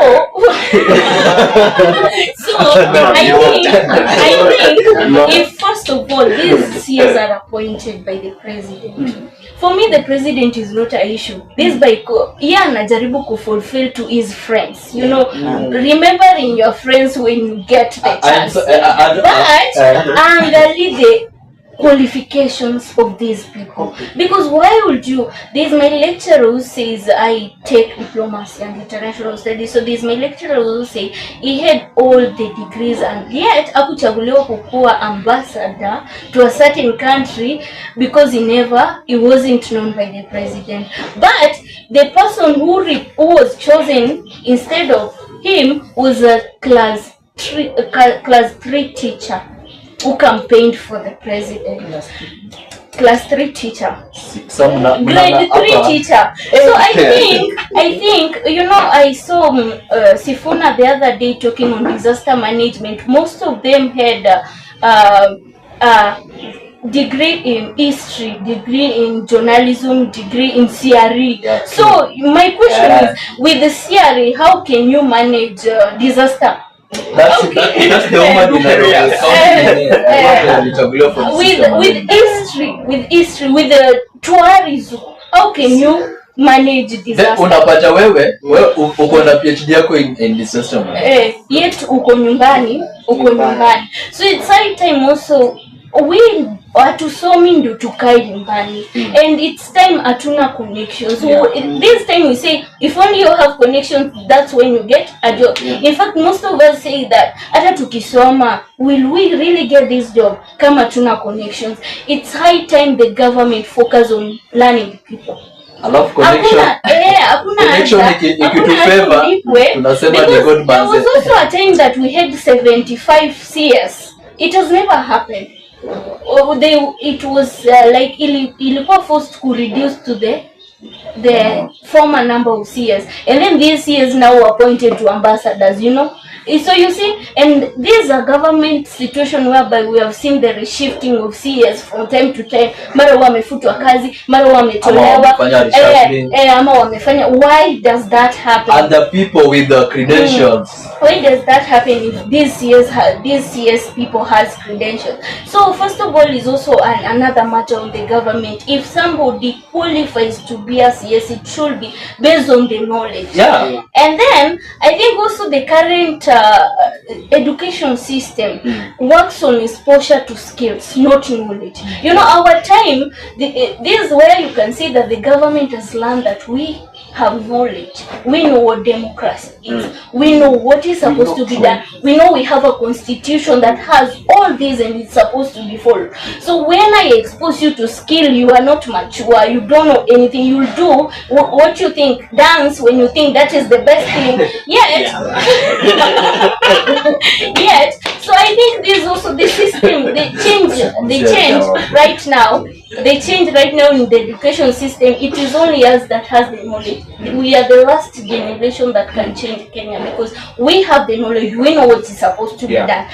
Speaker 5: I think if first of all these CEOs are appointed by the president. For me, the president is not an issue. This by anajaribu ku fulfill to his friends. You know, remembering your friends when you get the chance. But angali the qualifications of these people, because why would you, there's my lecturer who says I take diplomacy and international studies, so there's my lecturer who say he had all the degrees and yet akuchaguliwa kukuwa ambassador to a certain country because he wasn't known by the president. But the person who was chosen instead of him was a class 3 teacher who campaigned for the president. Class 3 teacher. Grade 3 teacher. So I think you know, I saw Sifuna the other day talking on disaster management. Most of them had degree in history, degree in journalism, degree in CRE. So my question is, with the CRE, how can you manage disaster?
Speaker 3: That's the woman
Speaker 5: with history, with the tourism, how can you manage disaster?
Speaker 3: Unapata wewe uko na PhD yako in disaster management.
Speaker 5: Yet uko nyumbani. So it's high time also we hatusomi ndio tukae nyumbani, and it's time hatuna connections. So this time we say if only you have connections, that's when you get a job. In fact, most of us say that hata tukisoma, will we really get this job kama hatuna connections? It's high time the government focus on learning people.
Speaker 3: Alafu connection ikitufavor tunasema ni God man.
Speaker 5: There was also a time that we had 75 CS. It has never happened. It was like ilikuwa forced to reduce to the former number of CS, and then these CS now appointed to ambassadors, you know. So you see, and there's a government situation whereby we have seen the reshifting of CS from time to time. Mara wamefutwa kazi, mara wametolewa, ama wamefanya. Why does that happen?
Speaker 3: And the people with the credentials.
Speaker 5: Why does that happen if these CS people has credentials? So first of all is also another matter on the government. If somebody qualifies to be a CS, it should be based on the knowledge.
Speaker 3: Yeah.
Speaker 5: And then I think also the current education system works on exposure to skills, not knowledge. You know, our time, this is where you can see that the government has learned that we have knowledge. We know what democracy is. We know what is supposed to be done. We know we have a constitution that has all these and it's supposed to be followed. So when I expose you to skill, you are not mature, you don't know anything, you'll do what you think, dance when you think that is the best thing. Yet, yet, so I think this is also the system, they change right now. They change right now in the education system. It is only us that has the knowledge. We are the last generation that can change Kenya because we have the knowledge. We know what is supposed to be done.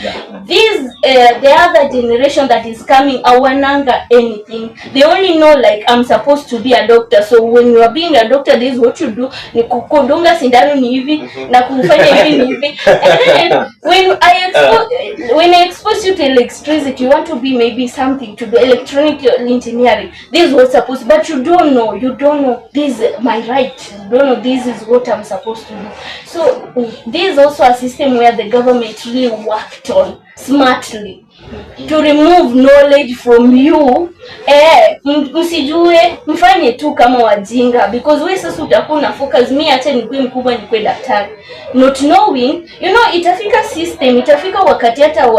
Speaker 5: This the other generation that is coming, awananga anything. They only know like I'm supposed to be a doctor. So when you are being a doctor, this is what you do. Ni kukudunga sindano ni hivi na kufanya hivi ni hivi. And then when I expose you to electricity, you want to be maybe something to do electronic engineering. This is what's supposed, but you don't know. You don't know this is my right. You don't know this is what I'm supposed to do. So this is also a system where the government really worked on smartly to remove knowledge from you. Msijue mfanye tu kama wajinga because we sasa utakuwa na focus mimi acha nikuwe mkubwa nikuwe daktari, not knowing itafika system, itafika wakati hata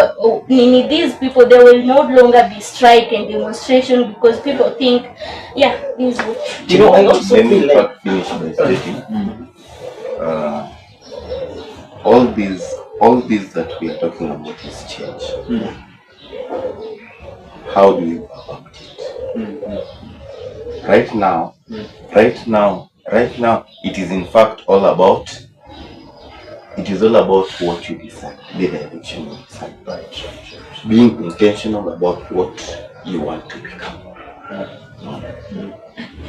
Speaker 5: nini these people they will no longer be strike and demonstration because people think this is what
Speaker 6: I also feel like finish by stating all these that we are talking about is change. How do you go about it? Right now, it is in fact all about what you decide, the direction you decide. Being intentional about what you want to become.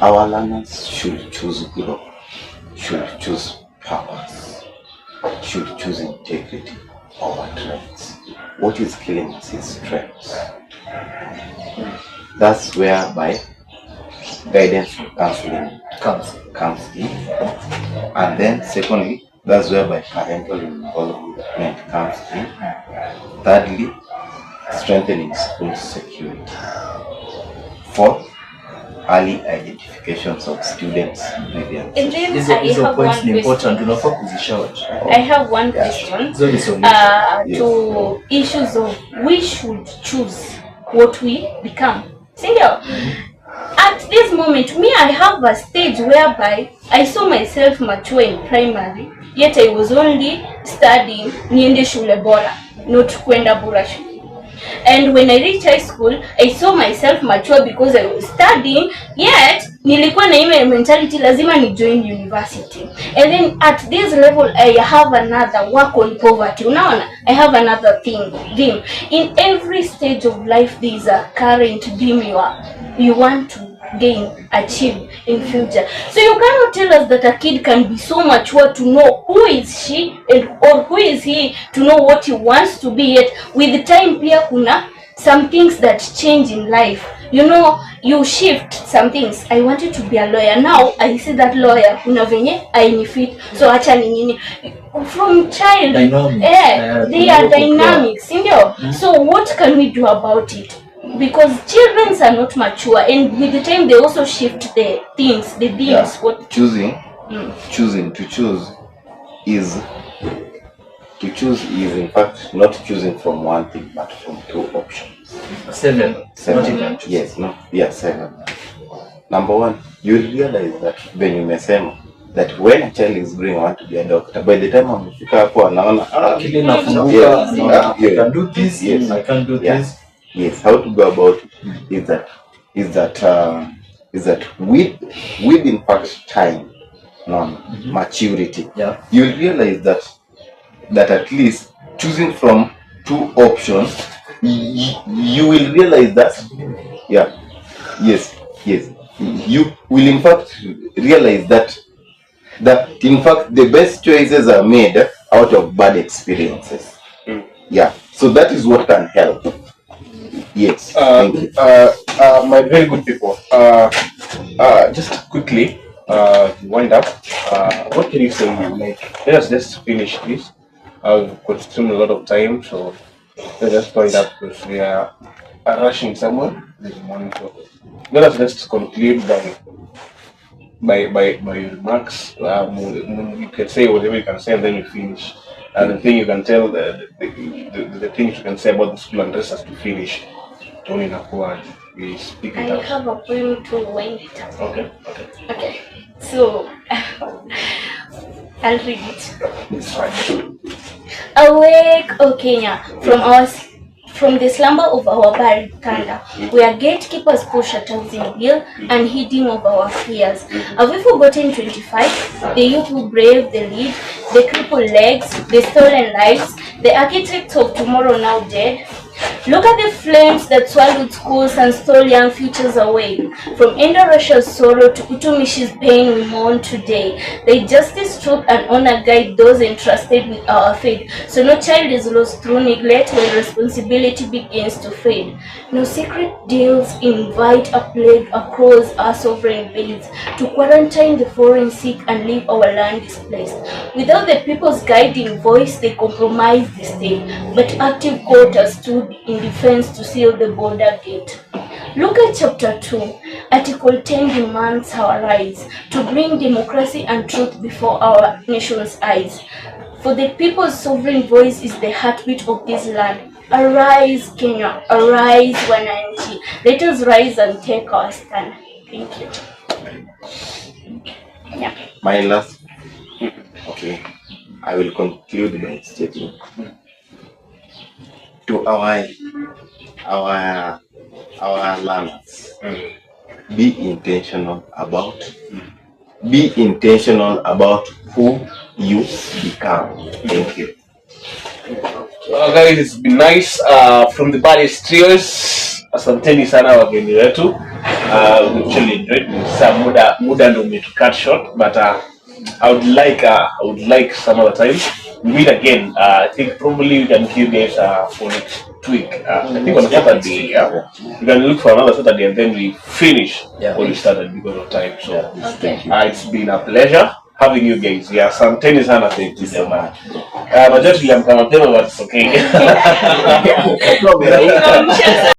Speaker 6: Our learners should choose growth, should choose purpose, should choose integrity over trends. What is killing us is trends. That's whereby guidance and counseling comes in. And then secondly, that's whereby parental involvement comes in. Thirdly, strengthening school security. Fourth, early identifications of students' grievance.
Speaker 5: And then
Speaker 3: Hizo points ni important, unafaa kuzishout.
Speaker 5: I have one question to issues of we should choose what we become. Single. At this moment, I have a stage whereby I saw myself mature in primary, yet I was only studying niende shule bora, not kwenda bora shule. And when I reached high school, I saw myself mature because I was studying, yet nilikuwa na ile mentality lazima ni join university. And then at this level, I have another work on poverty. Unaona? I have another theme. In every stage of life, there is a current theme you want to achieve in future. So you cannot tell us that a kid can be so mature to know who is she or who is he to know what he wants to be, yet with the time pia kuna some things that change in life. You shift some things. I wanted to be a lawyer. Now I see that lawyer kuna venye ainifit. So acha ni nini from child they are dynamics, so what can we do about it? Because children are not mature, and with the time they also shift the themes. What
Speaker 6: choosing to choose is in fact not choosing from one thing but from two options.
Speaker 3: Seven.
Speaker 6: Yes, seven. Number one, you realize that when you mesema that when a child is growing, I want to be a doctor. By the time amefika hapo anaona
Speaker 3: I can do this, I can do this.
Speaker 6: Yes, how to go about it is that with in fact time, maturity. You'll realize that at least choosing from two options, you will realize that you will in fact realize that in fact the best choices are made out of bad experiences. So that is what can help. Yes, thank you.
Speaker 4: My very good people, just quickly wind up. What can you say? Let us just finish this. I've consumed a lot of time, so let's just wind up because we are rushing somewhere. Let us just conclude by by your remarks. You can say whatever you can say, and then we finish. And the thing you can tell, the things you can say about the school unrest as to finish. Tony Nakuad, we speak
Speaker 5: I
Speaker 4: it out.
Speaker 5: have a poem to wind it up.
Speaker 4: Okay.
Speaker 5: Okay. So I'll read it.
Speaker 4: It's fine.
Speaker 5: Awake, O Kenya, from the slumber of our buried thunder, where gatekeepers push a thousand bill, unheeding of our fears. Have we forgotten 25? The youth who brave the lead, the crippled legs, the stolen lives, the architects of tomorrow now dead? Look at the flames that swallowed schools and stole young futures away. From Indorasha's sorrow to Utumishi's pain we mourn today. Let justice, truth and honor guide those entrusted with our faith. So no child is lost through neglect when responsibility begins to fade. No secret deals invite a plague across our sovereign beds to quarantine the foreign sick and leave our land displaced. Without the people's guiding voice, they compromised the state, but active quarters stood in defense to seal the border gate. Look at chapter 2. Article 10 demands our rise to bring democracy and truth before our nation's eyes. For the people's sovereign voice is the heartbeat of this land. Arise, Kenya. Arise, Wananchi. Let us rise and take our stand. Thank you. Yeah.
Speaker 6: My last, okay, I will conclude by stating to our learners, be intentional about who you become. Thank you.
Speaker 4: Well, guys, it's been nice from the baddest trios. Asanteni sana wageni wetu. We actually enjoyed some muda ndo to cut short, but I would like some other time. We meet again. I think probably we can give guys for next week. I think on Saturday. Yeah. We can look for another Saturday and then we finish what we started because of time. So it's been a pleasure having you guys. Yeah, asanteni sana. Thank you so much. Majority ya mkamapema, but it's okay.